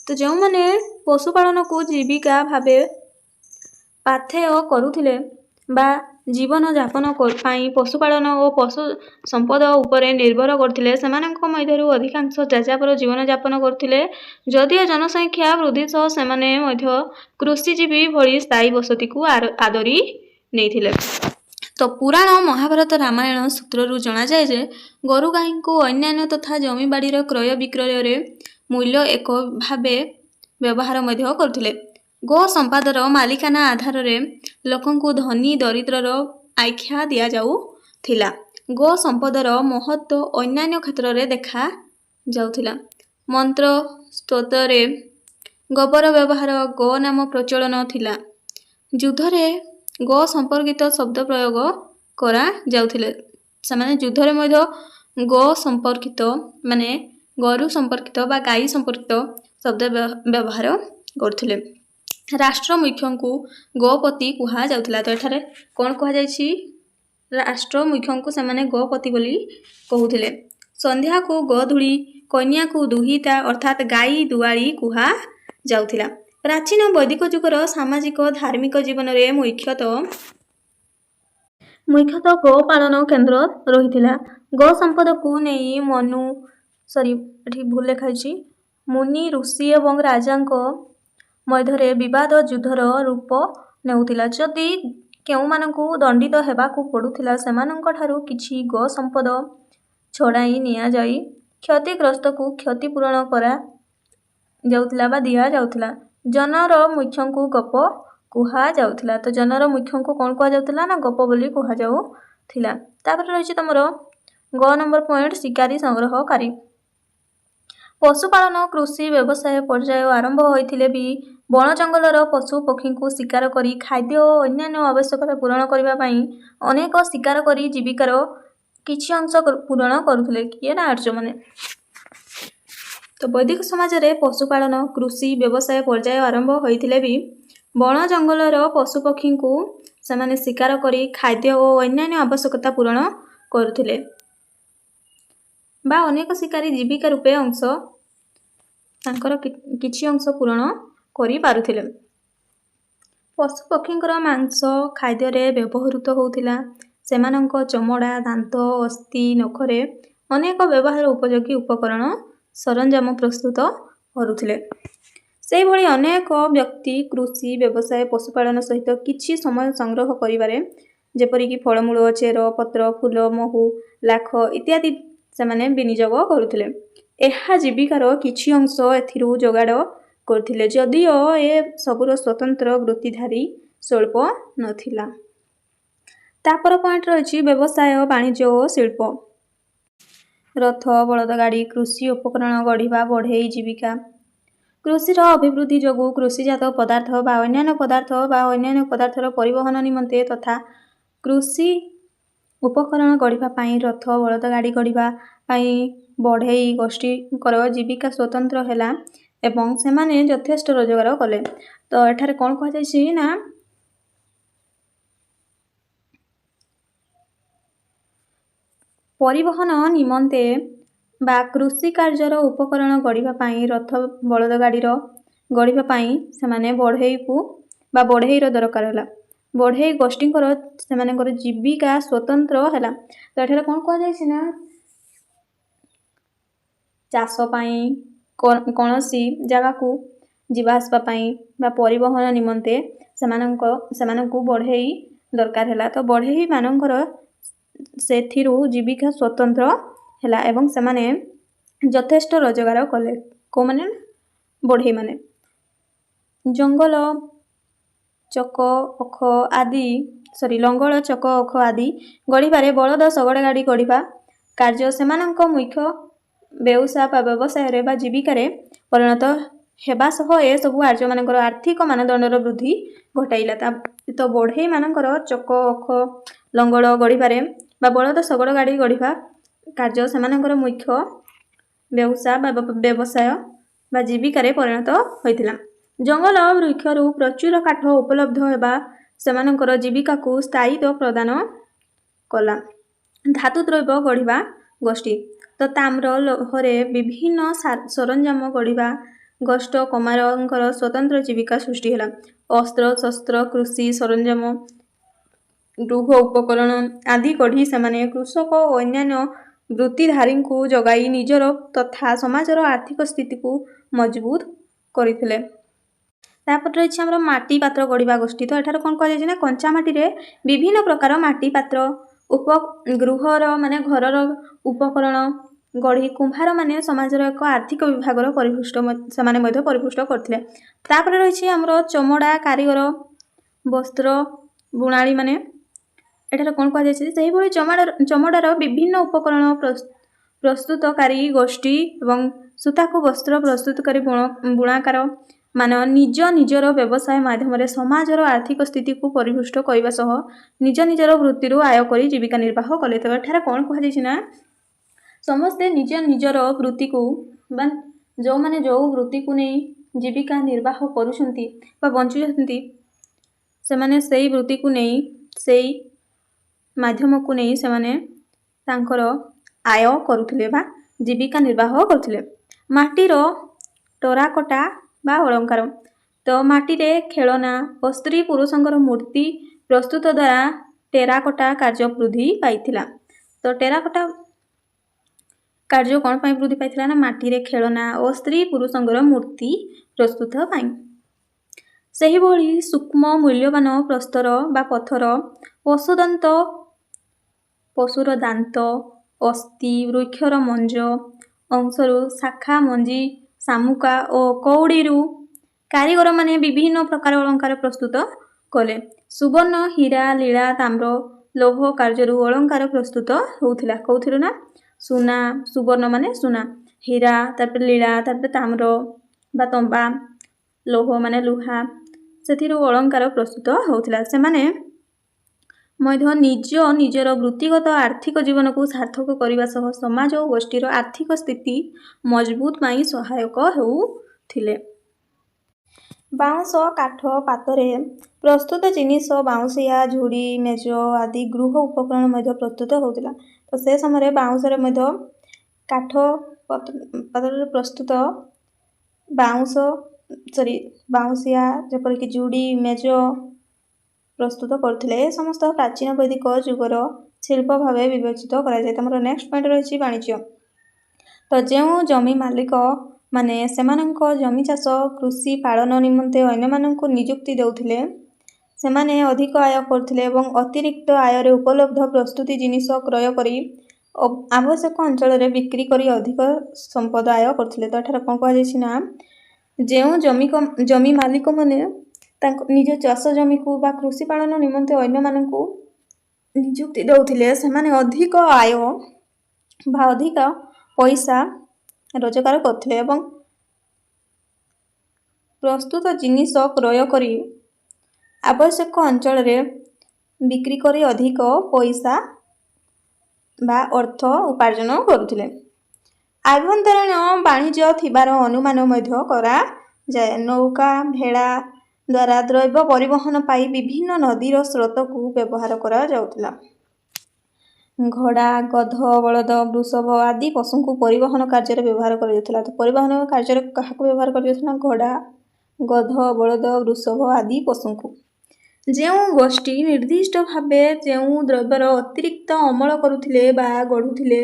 ତ ଯେଉଁମାନେ ପଶୁପାଳନକୁ ଜୀବିକା ଭାବେ ପାଥେୟ କରୁଥିଲେ ବା ଜୀବନଯାପନ ପାଇଁ ପଶୁପାଳନ ଓ ପଶୁ ସମ୍ପଦ ଉପରେ ନିର୍ଭର କରୁଥିଲେ, ସେମାନଙ୍କ ମଧ୍ୟରୁ ଅଧିକାଂଶ ଯାଯାବର ଜୀବନଯାପନ କରୁଥିଲେ। ଯଦିଓ ଜନସଂଖ୍ୟା ବୃଦ୍ଧି ସହ ସେମାନେ ମଧ୍ୟ କୃଷିଜୀବୀ ଭଳି ସ୍ଥାୟୀ ବସତିକୁ ଆଦରି ନେଇଥିଲେ। ତ ପୁରାଣ, ମହାଭାରତ, ରାମାୟଣ ସୂତ୍ରରୁ ଜଣାଯାଏ ଯେ ଗୋରୁ ଗାଈଙ୍କୁ ଅନ୍ୟାନ୍ୟ ତଥା ଜମିବାଡ଼ିର କ୍ରୟ ବିକ୍ରୟରେ ମୂଲ୍ୟ ଏକ ଭାବେ ବ୍ୟବହାର ମଧ୍ୟ କରୁଥିଲେ। ଗୋ ସମ୍ପଦର ମାଲିକାନା ଆଧାରରେ ଲୋକଙ୍କୁ ଧନୀ ଦରିଦ୍ରର ଆଖ୍ୟା ଦିଆଯାଉଥିଲା। ଗୋ ସମ୍ପଦର ମହତ୍ତ୍ୱ ଅନ୍ୟାନ୍ୟ କ୍ଷେତ୍ରରେ ଦେଖା ଯାଉଥିଲା। ମନ୍ତ୍ର ସ୍ତୋତ୍ରରେ ଗୋବର ବ୍ୟବହାର, ଗୋ ନାମ ପ୍ରଚଳନ ଥିଲା। ଯୁଦ୍ଧରେ ଗୋ ସମ୍ପର୍କିତ ଶବ୍ଦ ପ୍ରୟୋଗ କରାଯାଉଥିଲେ। ସେମାନେ ଯୁଦ୍ଧରେ ମଧ୍ୟ ଗୋ ସମ୍ପର୍କିତ ମାନେ ଗୋରୁ ସମ୍ପର୍କିତ ବା ଗାଈ ସମ୍ପର୍କିତ ଶବ୍ଦ ବ୍ୟବହାର କରୁଥିଲେ। ରାଷ୍ଟ୍ର ମୁଖ୍ୟଙ୍କୁ ଗୋପତି କୁହାଯାଉଥିଲା। ତ ଏଠାରେ କ'ଣ କୁହାଯାଇଛି? ରାଷ୍ଟ୍ର ମୁଖ୍ୟଙ୍କୁ ସେମାନେ ଗୋପତି ବୋଲି କହୁଥିଲେ। ସନ୍ଧ୍ୟାକୁ ଗୋଧୂଳି, କନ୍ୟାକୁ ଦୁହିତା ଅର୍ଥାତ୍ ଗାଈ ଦୁଆଳି କୁହାଯାଉଥିଲା। ପ୍ରାଚୀନ ବୈଦିକ ଯୁଗର ସାମାଜିକ ଧାର୍ମିକ ଜୀବନରେ ମୁଖ୍ୟତଃ ଗୋ ପାଳନ କେନ୍ଦ୍ର ରହିଥିଲା। ଗୋ ସମ୍ପଦକୁ ନେଇ ମୁନି, ଋଷି ଏବଂ ରାଜାଙ୍କ ମଧ୍ୟରେ ବିବାଦ ଯୁଦ୍ଧର ରୂପ ନେଉଥିଲା। ଯଦି କେଉଁମାନଙ୍କୁ ଦଣ୍ଡିତ ହେବାକୁ ପଡ଼ୁଥିଲା, ସେମାନଙ୍କଠାରୁ କିଛି ଗୋ ସମ୍ପଦ ଛଡ଼ାଇ ନିଆଯାଇ କ୍ଷତିଗ୍ରସ୍ତକୁ କ୍ଷତିପୂରଣ କରାଯାଉଥିଲା ବା ଦିଆଯାଉଥିଲା। ଜନର ମୁଖ୍ୟଙ୍କୁ ଗୋପ କୁହାଯାଉଥିଲା। ତ ଜନର ମୁଖ୍ୟଙ୍କୁ କ'ଣ କୁହାଯାଉଥିଲା ନା ଗୋପ ବୋଲି କୁହାଯାଉଥିଲା। ତାପରେ ରହିଛି ତମର ଗ ନମ୍ବର ପଏଣ୍ଟ, ଶିକାରୀ ସଂଗ୍ରହକାରୀ। ପଶୁପାଳନ କୃଷି ବ୍ୟବସାୟ ପର୍ଯ୍ୟାୟ ଆରମ୍ଭ ହୋଇଥିଲେ ବି ବଣ ଜଙ୍ଗଲର ପଶୁ ପକ୍ଷୀଙ୍କୁ ଶିକାର କରି ଖାଦ୍ୟ ଓ ଅନ୍ୟାନ୍ୟ ଆବଶ୍ୟକତା ପୂରଣ କରିବା ପାଇଁ ଅନେକ ଶିକାର କରି ଜୀବିକାର କିଛି ଅଂଶ ପୂରଣ କରୁଥିଲେ। କିଏ ନା ଆର୍ଯ୍ୟମାନେ। ତ ବୈଦିକ ସମାଜରେ ପଶୁପାଳନ କୃଷି ବ୍ୟବସାୟ ପର୍ଯ୍ୟାୟ ଆରମ୍ଭ ହୋଇଥିଲେ ବି ବଣ ଜଙ୍ଗଲର ପଶୁପକ୍ଷୀଙ୍କୁ ସେମାନେ ଶିକାର କରି ଖାଦ୍ୟ ଓ ଅନ୍ୟାନ୍ୟ ଆବଶ୍ୟକତା ପୂରଣ କରୁଥିଲେ ବା ଅନେକ ଶିକାରୀ ଜୀବିକା ରୂପେ ତାଙ୍କର କିଛି ଅଂଶ ପୂରଣ କରିପାରୁଥିଲେ। ପଶୁପକ୍ଷୀଙ୍କର ମାଂସ ଖାଦ୍ୟରେ ବ୍ୟବହୃତ ହେଉଥିଲା। ସେମାନଙ୍କ ଚମଡ଼ା, ଦାନ୍ତ, ଅସ୍ଥି, ନଖରେ ଅନେକ ବ୍ୟବହାର ଉପଯୋଗୀ ଉପକରଣ ସରଞ୍ଜାମ ପ୍ରସ୍ତୁତ କରୁଥିଲେ। ସେହିଭଳି ଅନେକ ବ୍ୟକ୍ତି କୃଷି ବ୍ୟବସାୟ ପଶୁପାଳନ ସହିତ କିଛି ସମୟ ସଂଗ୍ରହ କରିବାରେ, ଯେପରିକି ଫଳମୂଳ, ଚେର, ପତ୍ର, ଫୁଲ, ମହୁ, ଲାଖ ଇତ୍ୟାଦି ସେମାନେ ବିନିଯୋଗ କରୁଥିଲେ। ଏହା ଜୀବିକାର କିଛି ଅଂଶ ଏଥିରୁ ଯୋଗାଡ଼ କରୁଥିଲେ। ଯଦିଓ ଏ ସବୁର ସ୍ୱତନ୍ତ୍ର ବୃତ୍ତିଧାରୀ ସ୍ୱଳ୍ପ ନଥିଲା। ତାପର ପଏଣ୍ଟ ରହିଛି ବ୍ୟବସାୟ, ବାଣିଜ୍ୟ ଓ ଶିଳ୍ପ। ରଥ, ବଳଦଗାଡ଼ି, କୃଷି ଉପକରଣ ଗଢ଼ିବା, ବଢ଼େଇ ଜୀବିକା। କୃଷିର ଅଭିବୃଦ୍ଧି ଯୋଗୁଁ କୃଷିଜାତ ପଦାର୍ଥ ବା ଅନ୍ୟାନ୍ୟ ପଦାର୍ଥର ପରିବହନ ନିମନ୍ତେ ତଥା କୃଷି ଉପକରଣ ଗଢ଼ିବା ପାଇଁ ରଥ, ବଳଦଗାଡ଼ି ଗଢ଼ିବା ପାଇଁ ବଢ଼େଇ ଗୋଷ୍ଠୀଙ୍କର ଜୀବିକା ସ୍ୱତନ୍ତ୍ର ହେଲା ଏବଂ ସେମାନେ ଯଥେଷ୍ଟ ରୋଜଗାର କଲେ। ତ ଏଠାରେ କ'ଣ କୁହାଯାଇଛି ନା ପରିବହନ ନିମନ୍ତେ ବା କୃଷି କାର୍ଯ୍ୟର ଉପକରଣ ଗଢ଼ିବା ପାଇଁ ରଥ, ବଳଦଗାଡ଼ିର ଗଢ଼ିବା ପାଇଁ ସେମାନେ ବଢ଼େଇର ଦରକାର ହେଲା। ବଢ଼େଇ ଗୋଷ୍ଠୀଙ୍କର ସେମାନଙ୍କର ଜୀବିକା ସ୍ୱତନ୍ତ୍ର ହେଲା। ତ ଏଠାରେ କ'ଣ କୁହାଯାଇଛି ନା ଚାଷ ପାଇଁ କୌଣସି ଜାଗାକୁ ଯିବା ଆସିବା ପାଇଁ ବା ପରିବହନ ନିମନ୍ତେ ସେମାନଙ୍କୁ ବଢ଼େଇ ଦରକାର ହେଲା। ତ ବଢ଼େଇ ମାନଙ୍କର ସେଥିରୁ ଜୀବିକା ସ୍ୱତନ୍ତ୍ର ହେଲା ଏବଂ ସେମାନେ ଯଥେଷ୍ଟ ରୋଜଗାର କଲେ। କେଉଁମାନେ? ବଢ଼େଇମାନେ। ଜଙ୍ଗଲ ଚକ ଅଖ ଆଦି ଲଙ୍ଗଳ ଚକ ଅଖ ଆଦି ଗଢ଼ିବାରେ ବଳଦ ଶଗଡ଼ ଗାଡ଼ି ଗଢ଼ିବା କାର୍ଯ୍ୟ ସେମାନଙ୍କ ମୁଖ୍ୟ ବ୍ୟବସାୟ ବା ବ୍ୟବସାୟରେ ବା ଜୀବିକାରେ ପରିଣତ ହେବା ସହ ଏସବୁ ଆର୍ଯ୍ୟମାନଙ୍କର ଆର୍ଥିକ ମାନଦଣ୍ଡର ବୃଦ୍ଧି ଘଟାଇଲା। ତ ବଢ଼େଇମାନଙ୍କର ଚକ ଅଖ ଲଙ୍ଗଳ ଗଢ଼ିବାରେ ବା ବଳଦ ଶଗଡ଼ ଗାଡ଼ି ଗଢ଼ିବା କାର୍ଯ୍ୟ ସେମାନଙ୍କର ମୁଖ୍ୟ ବ୍ୟବସାୟ ବା ଜୀବିକାରେ ପରିଣତ ହୋଇଥିଲା। ଜଙ୍ଗଲ ବୃକ୍ଷରୁ ପ୍ରଚୁର କାଠ ଉପଲବ୍ଧ ହେବା ସେମାନଙ୍କର ଜୀବିକାକୁ ସ୍ଥାୟିତ୍ୱ ପ୍ରଦାନ କଲା। ଧାତୁ ଦ୍ରବ୍ୟ ଗଢ଼ିବା ଗୋଷ୍ଠୀ ତ ତାମ୍ର ଲୌହରେ ବିଭିନ୍ନ ସରଞ୍ଜାମ ଗଢ଼ିବା ଗୋଷ୍ଠ କମାରଙ୍କର ସ୍ୱତନ୍ତ୍ର ଜୀବିକା ସୃଷ୍ଟି ହେଲା। ଅସ୍ତ୍ର ଶସ୍ତ୍ର କୃଷି ସରଞ୍ଜାମ ଗୃହ ଉପକରଣ ଆଦି ଗଢ଼ି ସେମାନେ କୃଷକ ଓ ଅନ୍ୟାନ୍ୟ ବୃତ୍ତିଧାରୀଙ୍କୁ ଯୋଗାଇ ନିଜର ତଥା ସମାଜର ଆର୍ଥିକ ସ୍ଥିତିକୁ ମଜବୁତ କରିଥିଲେ। ତାପରେ ରହିଛି ଆମର ମାଟି ପାତ୍ର ଗଢ଼ିବା ଗୋଷ୍ଠୀ। ତ ଏଠାରେ କ'ଣ କୁହାଯାଇଛି ନା କଞ୍ଚା ମାଟିରେ ବିଭିନ୍ନ ପ୍ରକାର ମାଟି ପାତ୍ର ଗୃହର ଘରର ଉପକରଣ ଗଢ଼ି କୁମ୍ଭାରମାନେ ସମାଜର ଏକ ଆର୍ଥିକ ବିଭାଗର ସେମାନେ ମଧ୍ୟ ପରିପୃଷ୍ଟ କରିଥିଲେ। ତାପରେ ରହିଛି ଆମର ଚମଡ଼ା କାରିଗର ବସ୍ତ୍ର ବୁଣାଳୀମାନେ। ଏଠାରେ କ'ଣ କୁହାଯାଇଛି ସେହିଭଳି ଚମଡ଼ାର ବିଭିନ୍ନ ଉପକରଣ ପ୍ରସ୍ତୁତକାରୀ ଗୋଷ୍ଠୀ ଏବଂ ସୂତାକୁ ବସ୍ତ୍ର ପ୍ରସ୍ତୁତକାରୀ ବୁଣାକାର ନିଜ ନିଜର ବ୍ୟବସାୟ ମାଧ୍ୟମରେ ସମାଜର ଆର୍ଥିକ ସ୍ଥିତିକୁ ପରିପୃଷ୍ଟ କରିବା ସହ ନିଜ ନିଜର ବୃତ୍ତିରୁ ଆୟ କରି ଜୀବିକା ନିର୍ବାହ କଲେ। ତ ଏଠାରେ କ'ଣ କୁହାଯାଇଛି ନା ସମସ୍ତେ ନିଜ ନିଜର ବୃତ୍ତିକୁ ବା ଯେଉଁମାନେ ଯେଉଁ ବୃତ୍ତିକୁ ନେଇ ଜୀବିକା ନିର୍ବାହ କରୁଛନ୍ତି ବା ବଞ୍ଚୁଛନ୍ତି ସେମାନେ ସେଇ ବୃତ୍ତିକୁ ନେଇ ସେଇ ମାଧ୍ୟମକୁ ନେଇ ସେମାନେ ତାଙ୍କର ଆୟ କରୁଥିଲେ ବା ଜୀବିକା ନିର୍ବାହ କରୁଥିଲେ। ମାଟିର ଟେରାକୋଟା ବା ଅଳଙ୍କାର ତ ମାଟିରେ ଖେଳନା ଓ ସ୍ତ୍ରୀ ପୁରୁଷଙ୍କର ମୂର୍ତ୍ତି ପ୍ରସ୍ତୁତ ଦ୍ୱାରା ଟେରାକୋଟା କାର୍ଯ୍ୟ ବୃଦ୍ଧି ପାଇଥିଲା। ତ ଟେରାକୋଟା କାର୍ଯ୍ୟ କ'ଣ ପାଇଁ ବୃଦ୍ଧି ପାଇଥିଲା ନା ମାଟିରେ ଖେଳନା ଓ ସ୍ତ୍ରୀ ପୁରୁଷଙ୍କର ମୂର୍ତ୍ତି ପ୍ରସ୍ତୁତ ପାଇଁ। ସେହିଭଳି ସୂକ୍ଷ୍ମ ମୂଲ୍ୟବାନ ପ୍ରସ୍ତର ବା ପଥର ପଶୁର ଦାନ୍ତ ଅସ୍ଥି ବୃକ୍ଷର ମଞ୍ଜ ଅଂଶରୁ ଶାଖା ମଞ୍ଜି ଶାମୁକା ଓ କଉଡ଼ିରୁ କାରିଗରମାନେ ବିଭିନ୍ନ ପ୍ରକାର ଅଳଙ୍କାର ପ୍ରସ୍ତୁତ କଲେ। ସୁବର୍ଣ୍ଣ ହୀରା ଲୀଳା ତାମ୍ର ଲୌହ କାର୍ଯ୍ୟରୁ ଅଳଙ୍କାର ପ୍ରସ୍ତୁତ ହେଉଥିଲା। କେଉଁଥିରୁ ନା ସୁନା ସୁବର୍ଣ୍ଣ ସୁନା ହୀରା ତାପରେ ଲୀଳା ତାପରେ ତାମ୍ର ବା ତମ୍ବା ଲୌହ ଲୁହା ସେଥିରୁ ଅଳଙ୍କାର ପ୍ରସ୍ତୁତ ହେଉଥିଲା। ସେମାନେ ମଧ୍ୟ ନିଜର ବୃତ୍ତିଗତ ଆର୍ଥିକ ଜୀବନକୁ ସାର୍ଥକ କରିବା ସହ ସମାଜ ଓ ଗୋଷ୍ଠୀର ଆର୍ଥିକ ସ୍ଥିତି ମଜବୁତ ପାଇଁ ସହାୟକ ହେଉଥିଲେ। ବାଉଁଶ କାଠ ପାତରେ ପ୍ରସ୍ତୁତ ଜିନିଷ ବାଉଁଶିଆ ଝୁଡ଼ି ମେଜ ଆଦି ଗୃହ ଉପକରଣ ମଧ୍ୟ ପ୍ରସ୍ତୁତ ହେଉଥିଲା। ତ ସେ ସମୟରେ କାଠ ପାତ୍ରରେ ପ୍ରସ୍ତୁତ ବାଉଁଶିଆ ଯେପରିକି ଝୁଡ଼ି ମେଜ ପ୍ରସ୍ତୁତ କରୁଥିଲେ। ଏ ସମସ୍ତ ପ୍ରାଚୀନ ବୈଦିକ ଯୁଗର ଶିଳ୍ପ ଭାବେ ବିବେଚିତ କରାଯାଏ। ତମର ନେକ୍ସଟ ପଏଣ୍ଟ ରହିଛି ବାଣିଜ୍ୟ। ତ ଯେଉଁ ଜମି ମାଲିକ ମାନେ ସେମାନଙ୍କ ଜମି ଚାଷ କୃଷି ପାଳନ ନିମନ୍ତେ ଅନ୍ୟମାନଙ୍କୁ ନିଯୁକ୍ତି ଦେଉଥିଲେ ସେମାନେ ଅଧିକ ଆୟ କରୁଥିଲେ ଏବଂ ଅତିରିକ୍ତ ଆୟରେ ଉପଲବ୍ଧ ପ୍ରସ୍ତୁତି ଜିନିଷ କ୍ରୟ କରି ଆବଶ୍ୟକ ଅଞ୍ଚଳରେ ବିକ୍ରି କରି ଅଧିକ ସମ୍ପଦ ଆୟ କରୁଥିଲେ। ତ ଏଠାରେ କ'ଣ କୁହାଯାଇଛି ନା ଯେଉଁ ଜମି ମାଲିକମାନେ ତାଙ୍କ ନିଜ ଚାଷ ଜମିକୁ ବା କୃଷି ପାଳନ ନିମନ୍ତେ ଅନ୍ୟମାନଙ୍କୁ ନିଯୁକ୍ତି ଦେଉଥିଲେ ସେମାନେ ଅଧିକ ଆୟ ବା ଅଧିକ ପଇସା ରୋଜଗାର କରୁଥିଲେ ଏବଂ ପ୍ରସ୍ତୁତ ଜିନିଷ କ୍ରୟ କରି ଆବଶ୍ୟକ ଅଞ୍ଚଳରେ ବିକ୍ରି କରି ଅଧିକ ପଇସା ବା ଅର୍ଥ ଉପାର୍ଜନ କରୁଥିଲେ। ଆଭ୍ୟନ୍ତରୀଣ ବାଣିଜ୍ୟ ଥିବାର ଅନୁମାନ ମଧ୍ୟ କରାଯାଏ। ନୌକା ଭେଳା ଦ୍ୱାରା ଦ୍ରବ୍ୟ ପରିବହନ ପାଇଁ ବିଭିନ୍ନ ନଦୀର ସ୍ରୋତକୁ ବ୍ୟବହାର କରାଯାଉଥିଲା। ଘୋଡ଼ା ଗଧ ବଳଦ ବୃଷଭ ଆଦି ପଶୁଙ୍କୁ ପରିବହନ କାର୍ଯ୍ୟରେ ବ୍ୟବହାର କରାଯାଉଥିଲା। ତ ପରିବହନ କାର୍ଯ୍ୟରେ କାହାକୁ ବ୍ୟବହାର କରାଯାଉଥିଲା? ଘୋଡ଼ା ଗଧ ବଳଦ ବୃଷଭ ଆଦି ପଶୁଙ୍କୁ। ଯେଉଁ ଗୋଷ୍ଠୀ ନିର୍ଦ୍ଦିଷ୍ଟ ଭାବେ ଯେଉଁ ଦ୍ରବ୍ୟର ଅତିରିକ୍ତ ଅମଳ କରୁଥିଲେ ବା ଗଢ଼ୁଥିଲେ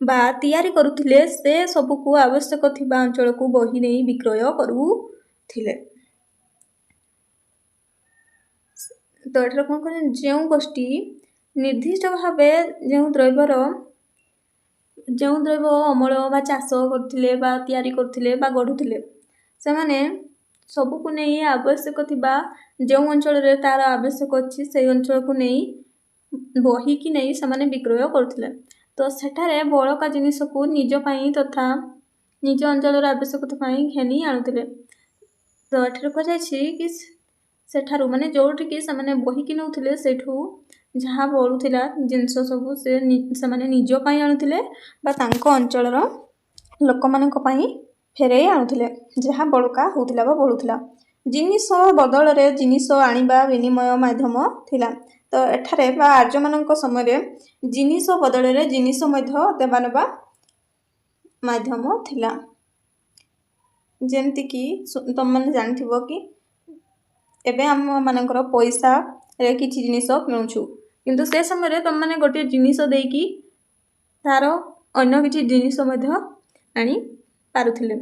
ବା ତିଆରି କରୁଥିଲେ ସେ ସବୁକୁ ଆବଶ୍ୟକ ଥିବା ଅଞ୍ଚଳକୁ ବୋହି ନେଇ ବିକ୍ରୟ କରୁଥିଲେ। ତ ଏଠାରେ କ'ଣ କରେ ଯେଉଁ ଗୋଷ୍ଠୀ ନିର୍ଦ୍ଦିଷ୍ଟ ଭାବେ ଯେଉଁ ଦ୍ରବ୍ୟ ଅମଳ ବା ଚାଷ କରୁଥିଲେ ବା ତିଆରି କରୁଥିଲେ ବା ଗଢ଼ୁଥିଲେ ସେମାନେ सबुକୁ नहीं आवश्यक थिबा जो अंचल तार आवश्यक अच्छी से अंचल को नहीं बही कि नहीं से विक्रय करथिले। तो सेठारे बड़का जिनिस को निज पाई तथा निज अंचल आवश्यकता पाई घेनी आणुथिले। तो एठारे कहुछि कि सेठारु माने जोटिकी से बहिकी नौथिले सेठू जहाँ बढुथिला जिनस सबू से निज पाई आणुथिले बा तांको अंचलर लोकमानक पाई फेरई आणुथिले जहाँ बड़का होउथिला बा बढुथिला। जिनिस बदल रे जिनिस आनिबा विनिमय माध्यम थिला। तो एठारे बा आर्य मानक समय रे जिनिस बदल रे जिनिस मध्य देबा नेबा माध्यम थिला। जेमति कि तुम माने जानिथिबो कि एबे आम मानकर पैसा रे किछि जिनिस किणुछु किंतु से समय रे तुम माने गोटे जिनिस देकी तार अन्य किछि जिनिस मध्य आनी पारुथिले।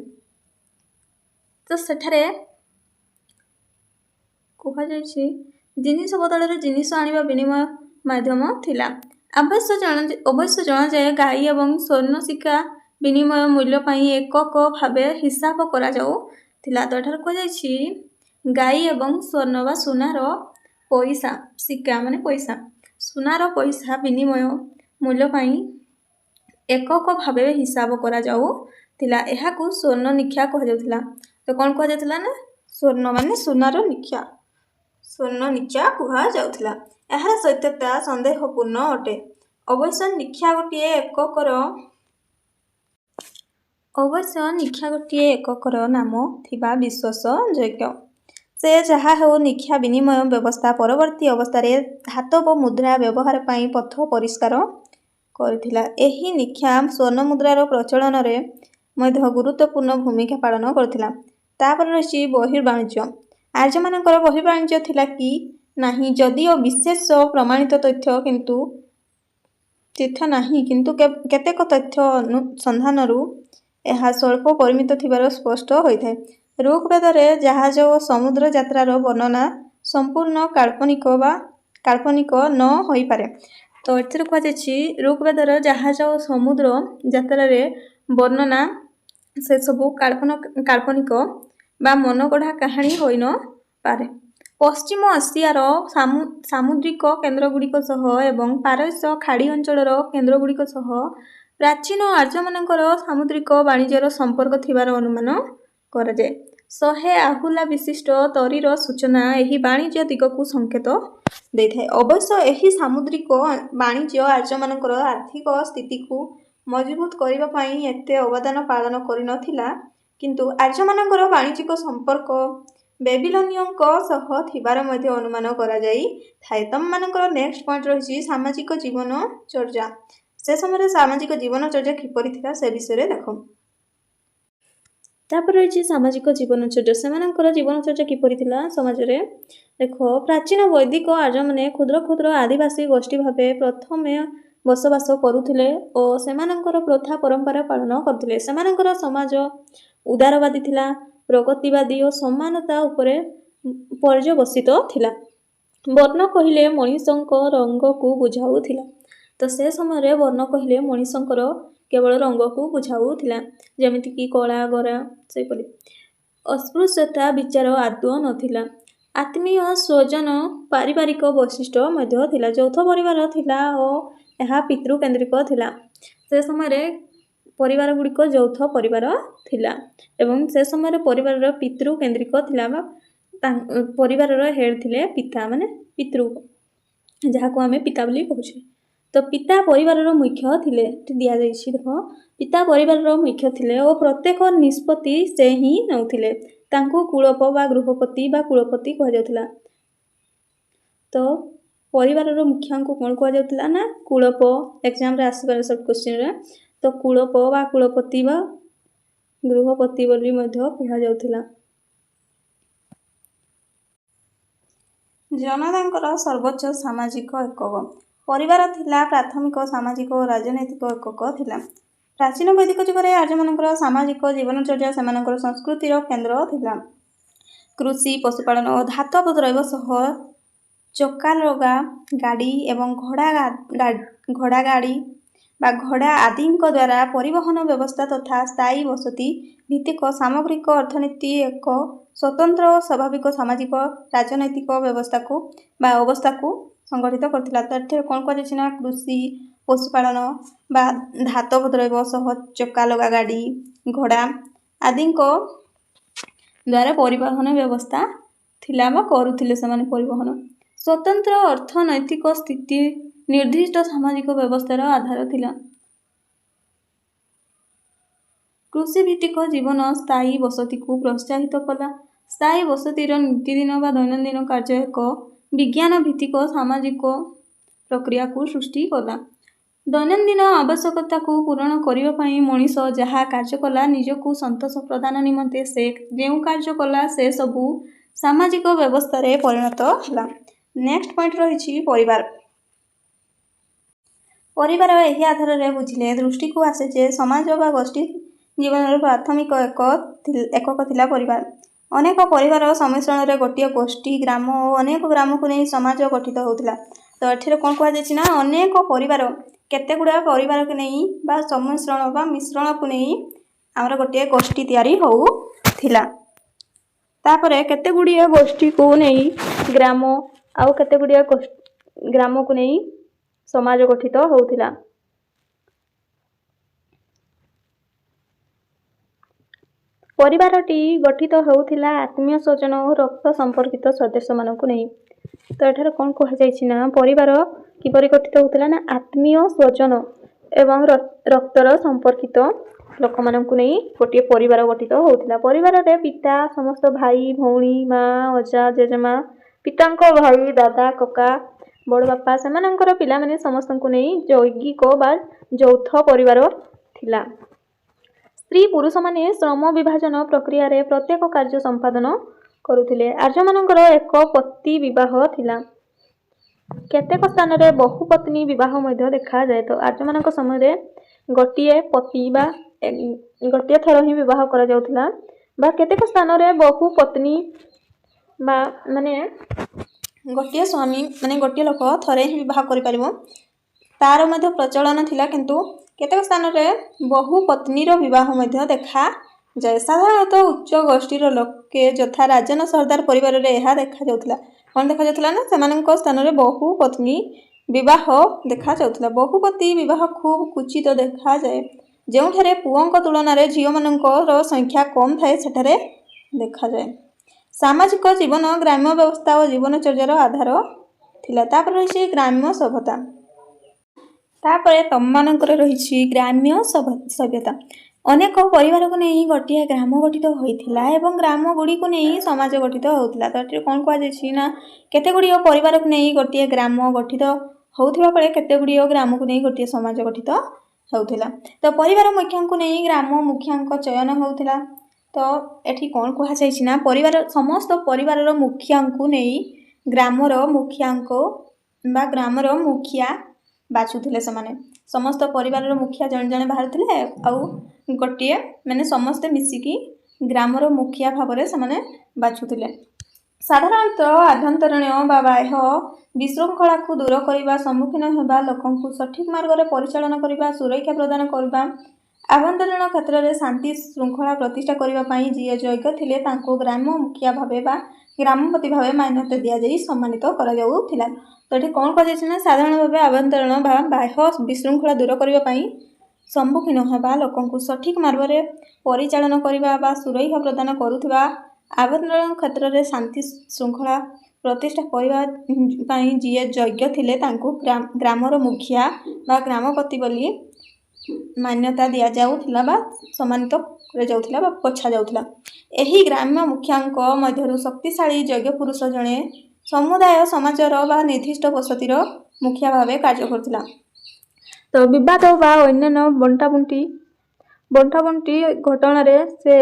तो सेठारे कहा जायछि जिनिस बदल रे जिनिस आनिबा विनिमय माध्यम थिला। अवश्य जणा जाए गाई एवं स्वर्ण सिक्का विनिमय मूल्य पाई एकक भावे हिसाब करा जाऊ थिला। तो एठार कहा जायछि गाई एवं स्वर्ण बा सुनार पैसा सिक्का माने पैसा सुनार पैसा विनिमय मूल्य पाई एकक भावे हिसाब करा जाऊ थिला। एहाकू स्वर्ण निख्या कहा जाउथिला। तो कौन कहा जाउथिला ना स्वर्ण माने सुनार निख्या स्वर्ण निख्या कहा जाउथिला। एहार सत्यता संदेहपूर्ण अटे। अवश्य निख्या गोटे एककर नाम थिबा विश्वास योग्य। से जहा हो निख्या विनिमय व्यवस्था परवर्ती अवस्था रे धातव मुद्रा व्यवहार पाई पथ परिष्कार करथिला। एही निख्या स्वर्ण मुद्रार प्रचलन रे मध्य गुरुत्वपूर्ण भूमिका पालन करथिला। तापर रही बहिर्वाणिज्य। आर्य मानकर बहिर्वाणिज्य थिला कि नाही जदिओ विशेष प्रमाणित तथ्य किंतु केतेक तथ्य अनुसंधानरू यह स्वल्प परिमित थिबार स्पष्ट होइथाय। ऋग्वेद रे जहाज और समुद्र यात्रार वर्णना संपूर्ण काल्पनिक न होई पारे। तो एथिर कहा जायछि ऋग्वेद रे जहाज और समुद्र यात्रार वर्णना से सबू काल्पनिक बा मनगढ़ा कहानी होई न पारे। पश्चिम एशियार सामुद्रिक केन्द्रगुड़िक सह एवं पारस्य खाड़ी अंचलर केन्द्रगुड़िक सह प्राचीन आर्य मानकर सामुद्रिक वाणिज्यर संपर्क थिबार अनुमान करा जाए। 100 आहुला विशिष्ट तरीर सूचना एही वाणिज्य दिगकू संकेत देइथाय। अवश्य एही सामुद्रिक वाणिज्य आर्य मानकर आर्थिक स्थिति को मजबूत करिबा पाई एते अवदान पालन करि नथिला किंतु आर्य मानकर वाणिज्यिक संपर्क बेबिलोनियनक सह थिबार मध्य अनुमान करा जाई थाए। तम मानकर नेक्स्ट पॉइंट रही सामाजिक जीवन चर्चा। से समय सामाजिक जीवन चर्चा किपरि थिला से विषय रे देखो। तापर रही सामाजिक जीवन चर्चा से जीवन चर्चा किपरि थिला समाज रे देखो। प्राचीन वैदिक आर्य माने क्षुद्र क्षुद्र आदिवासी गोष्ठी भावे प्रथमे बसवास करुथिले और सेमानंकर प्रथा परंपरा पालन करथिले। सेमानंकर समाज उदारवादी थिला, प्रगतिवादी और समानता उपरे पर्यवसित थिला। वर्ण कहिले मनीषंक रंग को बुझाउथिला। तो से समय वर्ण कहिले मनीषंकर केवल रंग को बुझाउथिला जेमिति कि कला गोरा सेपरि। अस्पृश्यता विचार आदौ नथिला। आत्मीय स्वजन पारिवारिक वैशिष्ट्य मध्य थिला। यौथ परिवार थिला और यह पितृ केन्द्रिक थिला। से समय परिवार गुड़िक यौथ परिवार थिला एवं से समय परिवार पितृ केन्द्रिक थिला। परिवार हेड थिले पिता माने पितृ जहाँ को आमे पिता बोली कहूछे। तो पिता परिवार मुख्य थिले दिया जाइछि। देखो पिता परिवार मुख्य थिले और प्रत्येक निष्पत्ति से ही नउथिले। तांको कुलप बा गृहपति बा कुलपति कह जाउथिला। तो परिवार मुखिया को कौन कह जाउथिला ना कुलप। एग्जाम रे आसीबार सब क्वेश्चन रे तो कुलप बा कुलपति बा गृहपति बोली मध्य कह जाउथिला। जनतांकर सर्वोच्च सामाजिक एकक परिवार थिला। प्राथमिक सामाजिक और राजनैतिक एकक थिला। प्राचीन वैदिक जुग रे आर्य मानकर सामाजिक जीवनचर्या सेमानकर संस्कृतिर केन्द्र थिला। कृषि पशुपालन और धातव द्रव्य सह चक्का लगा गाड़ी एवं घोड़ा गाड़ी बा घोड़ा आदि द्वारा परिवहन व्यवस्था तथा स्थायी बसति भित्तिक सामग्रिक अर्थनीति एक स्वतंत्र स्वाभाविक सामाजिक राजनैतिक व्यवस्था बा अवस्था को संगठित करथिला। तो एठे कोन को जेछि ना कृषि पशुपालन बा धातव द्रव्य सह चक्का लगा गाड़ी घोड़ा आदि को द्वारा परिवहन व्यवस्था थिला बा करुथिले समाने परिवहन। स्वतंत्र अर्थनैतिक स्थिति निर्दिष्ट सामाजिक व्यवस्थार आधार थिला। कृषि भित्तिक जीवन स्थायी बसती को प्रोत्साहित कला। स्थायी बसतीर नीतिदिन बा दैनन्दिन कार्य एक विज्ञान भित्तिक सामाजिक प्रक्रिया को सृष्टि कला। दैनन्दिन आवश्यकता को पूरण करने पाई मनीष जहाँ कार्य कला निजको संतोष प्रदान निमंते से जो कार्य कला से सबू सामाजिक व्यवस्था रे परिणत होला। नेक्स्ट पॉइंट रही परिवार। परिवार यही आधार रे बुझिले दृष्टि को आसे जे समाज बा गोष्ठी जीवन प्राथमिक एकक थिला परिवार। अनेक परिवार सम्मिश्रण रे गोटिए गोष्ठी ग्राम और अनेक ग्राम को नहीं समाज गठित होउथिला। तो एठिरे कोन कुआ जायछि ना अनेक परिवार केते गुडा परिवार को नहीं बा सम्मिश्रण बा मिश्रण को नहीं आमर गोटिए गोष्ठी तयारी होउथिला। तापरे केते गुडिए गोष्ठी को नहीं ग्राम आउ केते गुडिए ग्राम को नहीं समाज गठित होउथिला। परिवारटी गठित होउथिला आत्मीय स्वजन और रक्त संपर्कित सदस्य मानकु नहीं। तो एठार कोन कह जायछि ना परिवार किपरि गठित होउथिला ना आत्मीय स्वजन एवं रक्तर संपर्कित लोक मानकु नहीं गोटे परिवार गठित होउथिला। परिवार रे पिता समस्त भाई भौणी माँ अजा जेजेमा पितांको भाई दादा कका बड़ बापा सेमानंकर पिला माने समस्तंकु नहीं जैगिक बा यौथ परिवार थिला। स्त्री पुरुष माने श्रम विभाजन प्रक्रिया रे प्रत्येक कार्य संपादन करुथिले। आर्य मानकर एक पति विवाह थिला। केतेक स्थान रे बहुपत्नी विवाह मध्य देखा जाए। तो आर्य मानक समय रे गोटिए पति बा गोटिए थर ही विवाह करा जाउथिला बा केतेक स्थान रे बहुपत्नी बा माने गोटिए स्वामी माने गोटिए लोक थरे ही विवाह करि परिबो तार मध्य प्रचलन थिला। किंतु केतेक स्थान रे बहुपत्नीर विवाह मध्य देखा जाए। साधारणतः उच्च गोष्ठीर लोके यथा राजन सरदार परिवार रे एहा देखा जाउथिला। कोन देखा जाउथिला ना सेमानंक स्थान रे बहुपत्नी विवाह देखा जाउथिला। बहुपति विवाह खूब कुचित देखा जाए। जोठारे पुओंक तुलन रे झियो मानकर संख्या कम थाए सेठारे देखा जाए। सामाजिक जीवन ग्राम्य व्यवस्था और जीवनचर्यार आधार थिला। तापर रही ग्राम्य सभ्यता। तापर तम मानकर रही ग्राम्य सभ्यता। अनेक परिवार को नहीं गोटे ग्राम गठित होइथिला एवं ग्राम गुड़ी को नहीं समाज गठित होउथिला। तो एठी कोन कुआ जायछि ना केते गुडी परिवार को नहीं गोटे ग्राम गठित होउथिबा पळे केते गुडी ग्राम को नहीं गोटे समाज गठित होउथिला। तो परिवार मुखिया को नहीं ग्राम मुखिया चयन होउथिला। तो एठी कोन कुआ जायछि ना परिवार समस्त परिवार मुखिया को नहीं ग्रामर मुखिया बा ग्रामर मुखिया बाछुथिले। समाने समस्त परिवार मुखिया जन जने बाहरथिले आउ गोटे माने समस्त मिसिकी ग्रामर मुखिया भाव से बाछुथिले। साधारणतः आभ्यंतरण बा बाह्य विशृंखला को दूर करने सम्मुखीन होगा लोक सठिक मार्ग में परिचालन करने सुरक्षा प्रदान करने आभ्यंतरण क्षेत्र में शांति श्रृंखला प्रतिष्ठा करने जी योग्य थे ग्राम मुखिया भाव बा ग्रामपति भाव मान्यता दि जाए सम्मानित करा। तो ये कौन कह साधारण भाव आभ्यंतरण बा बाह्य विशृंखला दूर करने सम्मुखीन होगा लोक सठिक मार्ग में परिचालन करने सुरक्षा प्रदान करुवा आभ्यंतरण क्षेत्र में शांति श्रृंखला प्रतिष्ठा करने जी योग्य थे ग्रामर मुखिया बा ग्रामपति बोली मान्यता दि जाउथिला बा सम्मानित कर जाउथिला बा पछा जाउथिला। एही ग्राम्य मुखिया मध्यरु शक्तिशाली योग्य पुरुष जणे समुदाय समाजर बा निर्दिष्ट बसतीर मुखिया भावे कार्य करथिला। तो विवाद बा अन्य बंटाबंटी घटना रे से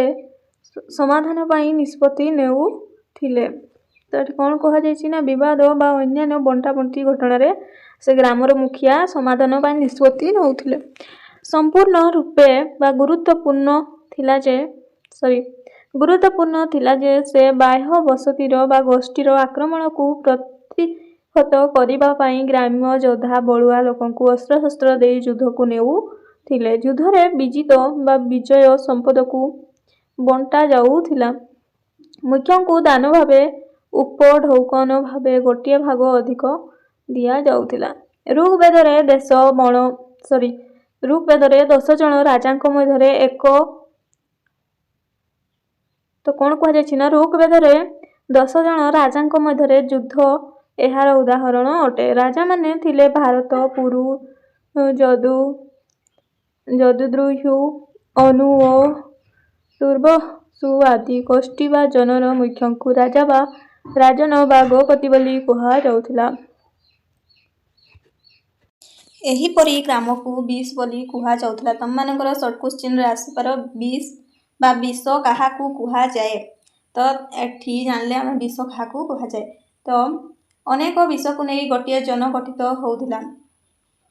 समाधान पाई निष्पत्ति नेउथिले। तो कौन कह जायछि ना विवाद बा अन्य बंटाबंटी घटना रे से ग्रामर मुखिया समाधान पाई निष्पत्ति नेउथिले। संपूर्ण रूपे बा गुरुत्वपूर्ण थिला जे से बाह्य बसतीर बा गोष्ठीर आक्रमण को प्रतिहत करिबा पाई ग्राम्य योद्धा बलुआ लोकंकु अस्त्र शस्त्र दे युद्ध को नेउथिले। युद्ध रे विजित बा विजय संपद को बंटा जाउथिला। ମୁଖ୍ୟଙ୍କୁ ଦାନ ଭାବେ ଉପଢୌକନ ଭାବେ ଗୋଟିଏ ଭାଗ ଅଧିକ ଦିଆଯାଉଥିଲା। ଋଗ୍ବେଦରେ 10 ଜଣ ରାଜାଙ୍କ ମଧ୍ୟରେ ତ କ'ଣ କୁହାଯାଇଛି ନା ଋଗ୍ବେଦରେ 10 ଜଣ ରାଜାଙ୍କ ମଧ୍ୟରେ ଯୁଦ୍ଧ ଏହାର ଉଦାହରଣ ଅଟେ। ରାଜାମାନେ ଥିଲେ ଭାରତ, ପୁରୁ, ଯଦୁଦ୍ରୁହ୍ୟୁ, ଅନୁ ଓ ପୂର୍ବସୁ ଆଦି ଗୋଷ୍ଠୀ ବା ଜନର ମୁଖ୍ୟଙ୍କୁ ରାଜା ବା ରାଜନ ବା ଗପତି ବୋଲି କୁହାଯାଉଥିଲା। ଏହିପରି ଗ୍ରାମକୁ ବିଷ ବୋଲି କୁହାଯାଉଥିଲା। ତମମାନଙ୍କର ସର୍ଟ କ୍ୱେଶ୍ଚିନ୍ରେ ଆସିପାର ବିଷ ବା ବିଷ କାହାକୁ କୁହାଯାଏ। ତ ଏଠି ଜାଣିଲେ ଆମେ ବିଷ କାହାକୁ କୁହାଯାଏ। ତ ଅନେକ ବିଷକୁ ନେଇ ଗୋଟିଏ ଜନ ଗଠିତ ହେଉଥିଲା।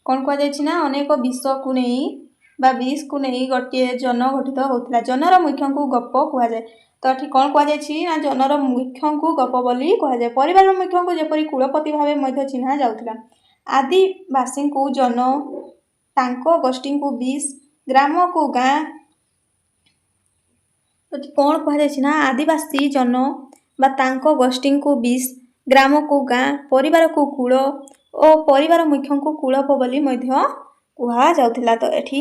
କ'ଣ କୁହାଯାଇଛି ନା ଅନେକ ବିଷକୁ ନେଇ ବା ବିଷକୁ ନେଇ ଗୋଟିଏ ଜନ ଗଠିତ ହେଉଥିଲା। ଜନର ମୁଖ୍ୟଙ୍କୁ ଗପ କୁହାଯାଏ। ତ ଏଠି କ'ଣ କୁହାଯାଇଛି ନା ଜନର ମୁଖ୍ୟଙ୍କୁ ଗପ ବୋଲି କୁହାଯାଏ। ପରିବାରର ମୁଖ୍ୟଙ୍କୁ ଯେପରି କୁଳପତି ଭାବେ ମଧ୍ୟ ଚିହ୍ନା ଯାଉଥିଲା। ଆଦିବାସୀଙ୍କୁ ଜନ, ତାଙ୍କ ଗୋଷ୍ଠୀଙ୍କୁ ବିଷ, ଗ୍ରାମକୁ ଗାଁ। ଏଠି କ'ଣ କୁହାଯାଇଛି ନା ଆଦିବାସୀ ଜନ ବା ତାଙ୍କ ଗୋଷ୍ଠୀଙ୍କୁ ବିଷ, ଗ୍ରାମକୁ ଗାଁ, ପରିବାରକୁ କୁଳ ଓ ପରିବାର ମୁଖ୍ୟଙ୍କୁ କୁଳପ ବୋଲି ମଧ୍ୟ କୁହାଯାଉଥିଲା। ତ ଏଠି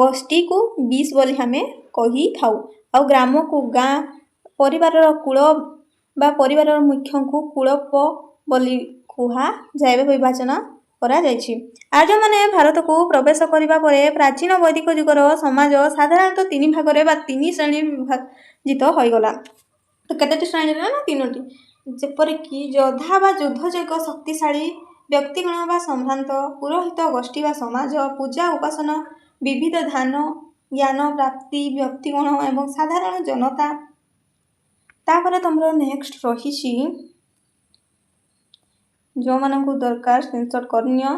ଗୋଷ୍ଠୀକୁ ବିଷ ବୋଲି ଆମେ କହିଥାଉ। ଆଉ ଗ୍ରାମକୁ ଗାଁ, ପରିବାରର କୁଳ ବା ପରିବାରର ମୁଖ୍ୟଙ୍କୁ କୁଳପ ବୋଲି କୁହାଯାଏ ବିଭାଜନ କରାଯାଇଛି। ଆର୍ଯ୍ୟମାନେ ଭାରତକୁ ପ୍ରବେଶ କରିବା ପରେ ପ୍ରାଚୀନ ବୈଦିକ ଯୁଗର ସମାଜ ସାଧାରଣତଃ 3 ଭାଗରେ ବା 3 ଶ୍ରେଣୀ ବିଭାଜିତ ହୋଇଗଲା। ତ କେତୋଟି ଶ୍ରେଣୀରେ ନା 3ଟି। ଯେପରିକି ଯୋଦ୍ଧା ବା ଯୁଦ୍ଧଯୋଗ୍ୟ ଶକ୍ତିଶାଳୀ ବ୍ୟକ୍ତିଗଣ ବା ସମ୍ଭ୍ରାନ୍ତ, ପୁରୋହିତ ଗୋଷ୍ଠୀ ବା ସମାଜ, ପୂଜା ଉପାସନା, ବିବିଧ ଜ୍ଞାନ ପ୍ରାପ୍ତି ବ୍ୟକ୍ତିଗଣ ଏବଂ ସାଧାରଣ ଜନତା। ତାପରେ ତମର ନେକ୍ସଟ ରହିଛି ଯେଉଁମାନଙ୍କୁ ଦରକାର ସ୍କ୍ରିନଶଟ୍ କରିନିଅ।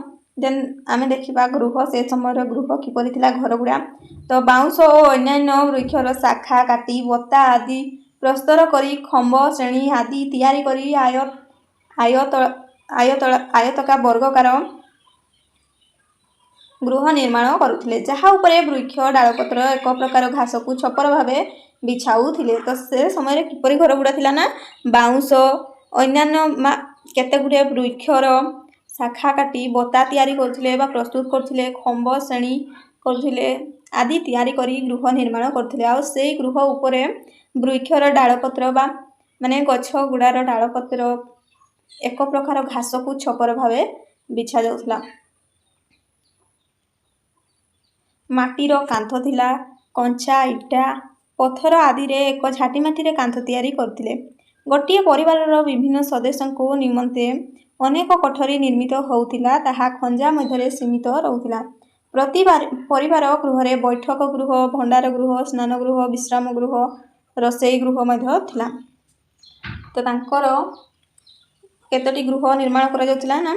ଦେନ୍ ଆମେ ଦେଖିବା ଗୃହ, ସେ ସମୟର ଗୃହ କିପରି ଥିଲା, ଘରଗୁଡ଼ା। ତ ବାଉଁଶ ଓ ଅନ୍ୟାନ୍ୟ ବୃକ୍ଷର ଶାଖା କାଟି ବତା ଆଦି ପ୍ରସ୍ତର କରି ଖମ୍ବ ଶ୍ରେଣୀ ଆଦି ତିଆରି କରି ଆୟତକା ବର୍ଗାକାର ଗୃହ ନିର୍ମାଣ କରୁଥିଲେ, ଯାହା ଉପରେ ବୃକ୍ଷ ଡାଳପତ୍ର ଏକ ପ୍ରକାର ଘାସକୁ ଛପର ଭାବେ ବିଛାଉଥିଲେ। ତ ସେ ସମୟରେ କିପରି ଘରଗୁଡ଼ା ଥିଲା ନା ବାଉଁଶ, ଅନ୍ୟାନ୍ୟ କେତେଗୁଡ଼ିଏ ବୃକ୍ଷର ଶାଖା କାଟି ବତା ତିଆରି କରୁଥିଲେ ବା ପ୍ରସ୍ତୁତ କରୁଥିଲେ, ଖମ୍ବ ଶ୍ରେଣୀ କରୁଥିଲେ ଆଦି ତିଆରି କରି ଗୃହ ନିର୍ମାଣ କରୁଥିଲେ। ଆଉ ସେଇ ଗୃହ ଉପରେ ବୃକ୍ଷର ଡାଳପତ୍ର ବା ଗଛ ଗୁଡ଼ାର ଡାଳପତ୍ର ଏକ ପ୍ରକାର ଘାସକୁ ଛପର ଭାବେ ବିଛା ଯାଉଥିଲା। ମାଟିର କାନ୍ଥ ଥିଲା, କଞ୍ଚା ଇଟା, ପଥର ଆଦିରେ ଏକ ଝାଟି ମାଟିରେ କାନ୍ଥ ତିଆରି କରୁଥିଲେ। ଗୋଟିଏ ପରିବାରର ବିଭିନ୍ନ ସଦସ୍ୟଙ୍କ ନିମନ୍ତେ ଅନେକ କୋଠରୀ ନିର୍ମିତ ହେଉଥିଲା, ତାହା ଖଞ୍ଜା ମଧ୍ୟରେ ସୀମିତ ରହୁଥିଲା। ପ୍ରତି ପରିବାର ଗୃହରେ ବୈଠକ ଗୃହ, ଭଣ୍ଡାର ଗୃହ, ସ୍ନାନ ଗୃହ, ବିଶ୍ରାମ ଗୃହ, ରୋଷେଇ ଗୃହ ମଧ୍ୟ ଥିଲା। ତ ତାଙ୍କର କେତୋଟି ଗୃହ ନିର୍ମାଣ କରାଯାଉଥିଲା ନା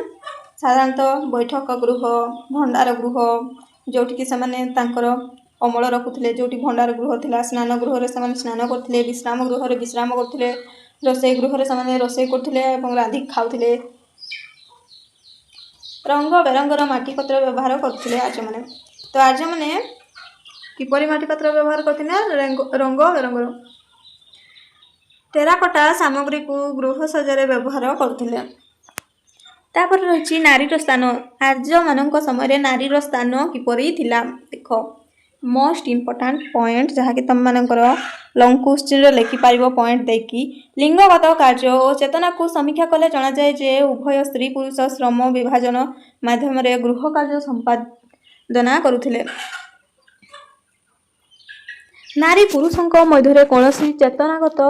ସାଧାରଣତଃ ବୈଠକ ଗୃହ, ଭଣ୍ଡାର ଗୃହ ଯେଉଁଠିକି ସେମାନେ ତାଙ୍କର ଅମଳ ରଖୁଥିଲେ, ଯେଉଁଠି ଭଣ୍ଡାର ଗୃହ ଥିଲା, ସ୍ନାନ ଗୃହରେ ସେମାନେ ସ୍ନାନ କରୁଥିଲେ, ବିଶ୍ରାମ ଗୃହରେ ବିଶ୍ରାମ କରୁଥିଲେ, ରୋଷେଇ ଗୃହରେ ସେମାନେ ରୋଷେଇ କରୁଥିଲେ ଏବଂ ରାନ୍ଧିକି ଖାଉଥିଲେ। ରଙ୍ଗ ବେରଙ୍ଗର ମାଟିପତ୍ର ବ୍ୟବହାର କରୁଥିଲେ ଆର୍ଯ୍ୟମାନେ। ତ ଆର୍ଯ୍ୟମାନେ କିପରି ମାଟିପତ୍ର ବ୍ୟବହାର କରୁଥିଲେ ନା ରଙ୍ଗ ବେରଙ୍ଗର ଟେରାକୋଟା ସାମଗ୍ରୀକୁ ଗୃହ ସଜ୍ଜାରେ ବ୍ୟବହାର କରୁଥିଲେ। ତାପରେ ରହିଛି ନାରୀର ସ୍ଥାନ। ଆର୍ଯ୍ୟମାନଙ୍କ ସମୟରେ ନାରୀର ସ୍ଥାନ କିପରି ଥିଲା ଦେଖ। ମୋଷ୍ଟ ଇମ୍ପୋର୍ଟାଣ୍ଟ ପଏଣ୍ଟ ଯାହାକି ତମମାନଙ୍କର ଲଙ୍ଗ କ୍ୱେଶ୍ଚିନ୍ରେ ଲେଖିପାରିବ ପଏଣ୍ଟ ଦେଇକି। ଲିଙ୍ଗଗତ କାର୍ଯ୍ୟ ଓ ଚେତନାକୁ ସମୀକ୍ଷା କଲେ ଜଣାଯାଏ ଯେ ଉଭୟ ସ୍ତ୍ରୀ ପୁରୁଷ ଶ୍ରମ ବିଭାଜନ ମାଧ୍ୟମରେ ଗୃହ କାର୍ଯ୍ୟ ସମ୍ପାଦନା କରୁଥିଲେ। ନାରୀ ପୁରୁଷଙ୍କ ମଧ୍ୟରେ କୌଣସି ଚେତନାଗତ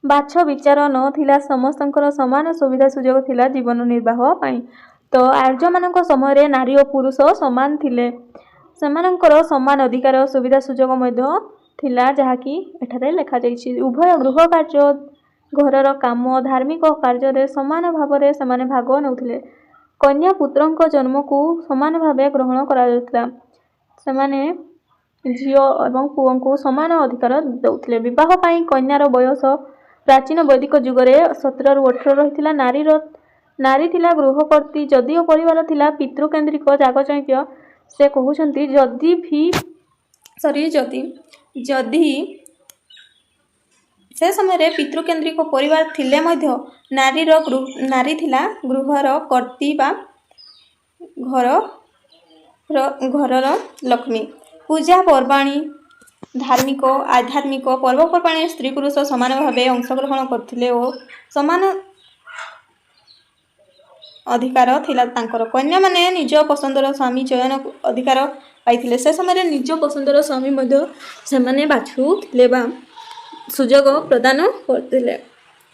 ବାଛ ବିଚାର ନ ଥିଲା, ସମସ୍ତଙ୍କର ସମାନ ସୁବିଧା ସୁଯୋଗ ଥିଲା ଜୀବନ ନିର୍ବାହ ପାଇଁ। ତ ଆର୍ଯ୍ୟମାନଙ୍କ ସମୟରେ ନାରୀ ଓ ପୁରୁଷ ସମାନ ଥିଲେ, ସେମାନଙ୍କର ସମାନ ଅଧିକାର ସୁବିଧା ସୁଯୋଗ ମଧ୍ୟ ଥିଲା, ଯାହାକି ଏଠାରେ ଲେଖାଯାଇଛି। ଉଭୟ ଗୃହ କାର୍ଯ୍ୟ, ଘରର କାମ, ଧାର୍ମିକ କାର୍ଯ୍ୟରେ ସମାନ ଭାବରେ ସେମାନେ ଭାଗ ନେଉଥିଲେ। କନ୍ୟା ପୁତ୍ରଙ୍କ ଜନ୍ମକୁ ସମାନ ଭାବେ ଗ୍ରହଣ କରାଯାଉଥିଲା। ସେମାନେ ଝିଅ ଏବଂ ପୁଅଙ୍କୁ ସମାନ ଅଧିକାର ଦେଉଥିଲେ। ବିବାହ ପାଇଁ କନ୍ୟାର ବୟସ ପ୍ରାଚୀନ ବୈଦିକ ଯୁଗରେ 17ରୁ 18 ରହିଥିଲା। ନାରୀ ଥିଲା ଗୃହକର୍ତ୍ରୀ। ଯଦିଓ ପରିବାର ଥିଲା ପିତୃକେନ୍ଦ୍ରିକ ଯାଗଯଜ୍ଞ, ସେ କହୁଛନ୍ତି ଯଦି से समय पितृकेन्द्रिक परिवार थिले मध्य नारी थिला गृहर कर्ती बा घरर लक्ष्मी। पूजा पर्वाणी धार्मिक आध्यात्मिक पर्वपर्वाणी स्त्री पुरुष समान भाव अंशग्रहण करथिले ओ समान अधिकार थिला तांकर। कन्या माने निज पसंदर स्वामी चयन अधिकार पाइथिले। से समय निज पसंदर स्वामी मध्य सेमाने बाछुथिले बा सुजोग प्रदान करथिले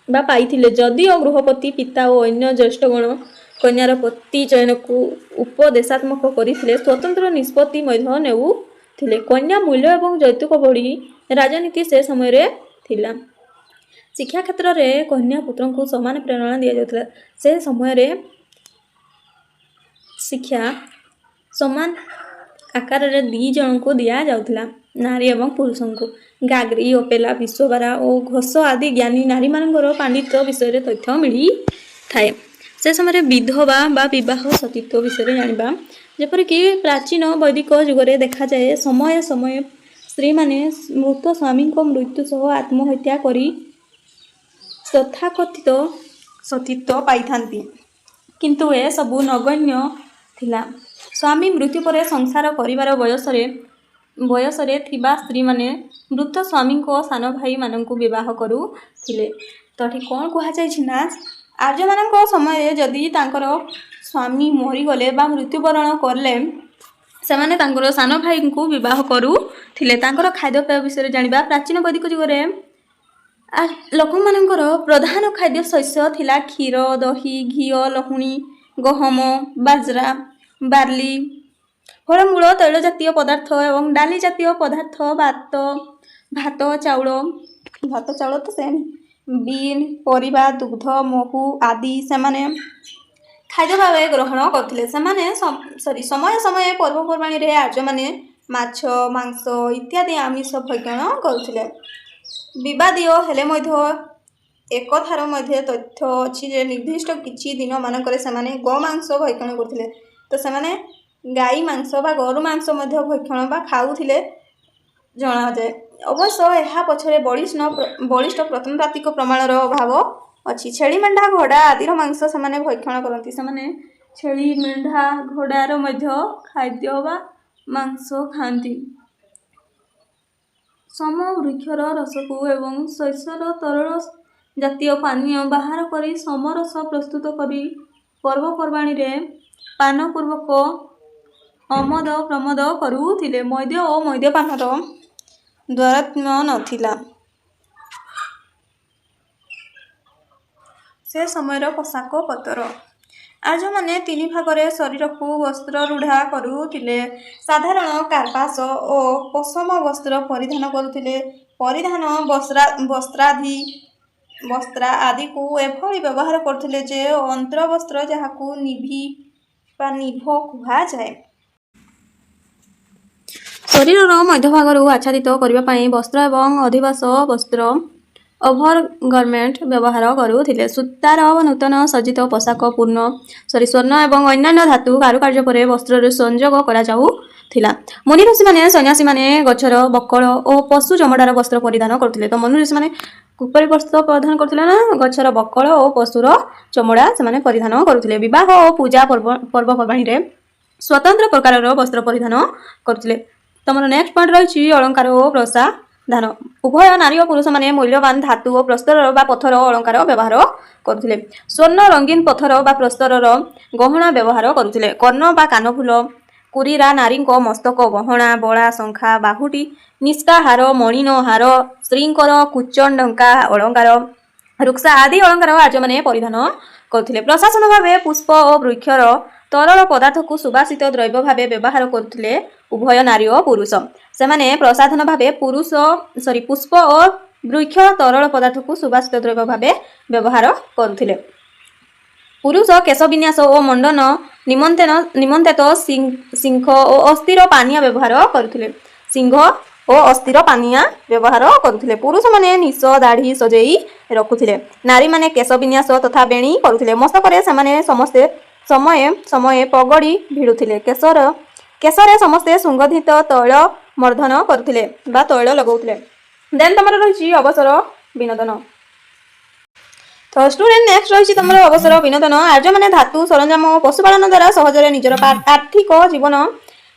बा पाइथिले। जदिओ गृहपति पिता और अन्य ज्येष्ठगण कन्यार पति चयन को उपदेशात्मक करथिले, स्वतंत्र निष्पत्ति मध्य नेउथिले। कन्या मूल्य एवं जौतुक भली राजनीति से समय थिला। शिक्षा क्षेत्र में कन्या पुत्र को समान प्रेरणा दि जाउथिला। से समय शिक्षा समान आकार रे दी जन को दिया जाउथिला, नारी एवं पुरुष को। गाग्री ओपेला विश्वबारा और घोष आदि ज्ञानी नारी मानकर पांडित्य विषय तथ्य मिली थाए। से समय विधवा बा विवाह सतीत्व विषय जानिबा जेपरिक प्राचीन वैदिक जुगरे देखा जाए समय समय स्त्री माने मृत स्वामी को मृत्यु सह आत्महत्या करी तथाकथित सतीत्व पाई थांती, किंतु ए सबु नगण्य थिला। स्वामी मृत्यु पर संसार करिवार बयसरे थिबा स्त्री माने मृत स्वामी को सान भाई माननकु विवाह करुथिले। तो ठीक कौन कहा जाय ना आर्य मानक समय जदि तांकर स्वामी मरी गले बा मृत्युवरण करले सेमाने तांकर सान भाई को विवाह करुथिले। तांकर खाद्यपेय विषय जानिबा प्राचीन वैदिक जुगरे लोक मानकर प्रधान खाद्य शस्य थिला क्षीर दही घी लहुणी गहम बाजरा बार्ली फलमूल तैल जातीय पदार्थ एवं डाली जातीय पदार्थ भात चाउल तो सेम बीन परिबा दुग्ध महू आदि सेमाने खाद्य भाव ग्रहण करथिले। सेमाने समय समय पर्वपर्वाणी रे आर्य माने माछ मांस इत्यादि आमिष भक्षण करथिले। विवादीय हेले मध्य एक थार मध्य तथ्य अच्छी जे निर्दिष्ट किछि दिन मानकरे सेमाने गोमांस भक्षण करथिले। तो सेमाने गाई मांस बा गोरु मांस मध्य भक्षण बा खाउथिले जना जाए। अवश्य यह पछरे बलिष्ठ प्रत्नतात्विक प्रमाणर अभाव अच्छी। छेली मेंढा घोड़ा आदि मांस सेमाने भक्षण करती। सेमाने छेली मेंढा घोड़ार मध्य खाद्य बा मांस खाती। सम वृक्षर रसकु एवं शस्यर तरल जातीय पानीय बाहर करी समरस प्रस्तुत करी पर्वपर्वाणी रे पान पूर्वक अमद प्रमोद करुथिले। मद्य और मद्यपानर द्वारात्म्य नथिला। से समय पोशाक पतर आर्य माने तीन भागरे शरीर को वस्त्र रूढ़ा करुथिले। साधारण कार्पास और पशम वस्त्र परिधान करुथिले। परिधान वस्त्र आदि को एभली व्यवहार करथिले जे अंतर्वस्त्र जहाकू निभ कुहा जाए। शरीर मध्यभाग आच्छादित करने वस्त्र एवं अधिवास वस्त्र ओभर गारमेंट व्यवहार करुथिले। सूतार नूतन सज्जित पोशाक स्वर्ण एवं अन्य धातु कारुकार्य पर वस्त्र संयोग करा जाउथिला। मुनि ऋषि माने सन्यासी माने गछर बकल और पशु चमड़ार वस्त्र परिधान करथिले। तो मुनि ऋषि माने कुपरी वस्त्र परिधान करथिले ना गछर बकल और पशुर चमड़ा से परिधान करुथिले। विवाह और पूजा पर्वपर्वाणी रे स्वतंत्र प्रकार वस्त्र परिधान करथिले। तमर नेक्स्ट पॉइंट रही अलंकार और प्रसाधन। उभय नारी और पुरुष माने मूल्यवान धातु और प्रस्तर बा पत्थर अलंकार व्यवहार करुथिले। स्वर्ण रंगीन पत्थर बा प्रस्तर गहना व्यवहार करुथिले। कर्ण बा कानफुल कुरीरा नारी मस्तक गहना बड़ा शंखा बाहुटी निष्का हार मणिन हार स्त्रींकर कुचन ढंका अलंकार रुक्सा आदि अलंकार आर्य माने परिधान करुथिले। प्रशासन भावे पुष्प और वृक्षर तरल पदार्थ को सुबासित द्रव्य भावे व्यवहार करुथिले। उभय नारी और पुरुष सेमाने प्रसाधन भावे पुष्प और वृक्ष तरल पदार्थ को सुबासित द्रव्य भावे व्यवहार करुथिले। पुरुष केश विन्यास और मंडन निमंते तो सिंह और अस्थिर पानिया व्यवहार करुथिले। सिंह और अस्थिर पानिया व्यवहार करुथिले। पुरुष माने निश दाढ़ी सजेई रखुथिले। नारी माने केश विन्यास तथा बेणी करुथिले। मस्तकरे सेमाने समस्ते समय समय पगड़ी भिड़ुथिले। केशरे समस्ते सुगंधित तैल मर्दन करुथिले बा तैल लगाउथिले। देन तमर रही अवसर ବିନୋଦନ। ତ ଷ୍ଟୁଡେଣ୍ଟ ନେକ୍ସଟ ରହିଛି ତମର ଅବସର ବିନୋଦନ। ଆର୍ଯ୍ୟମାନେ ଧାତୁ ସରଞ୍ଜାମ ଓ ପଶୁପାଳନ ଦ୍ୱାରା ସହଜରେ ନିଜର ଆର୍ଥିକ ଜୀବନ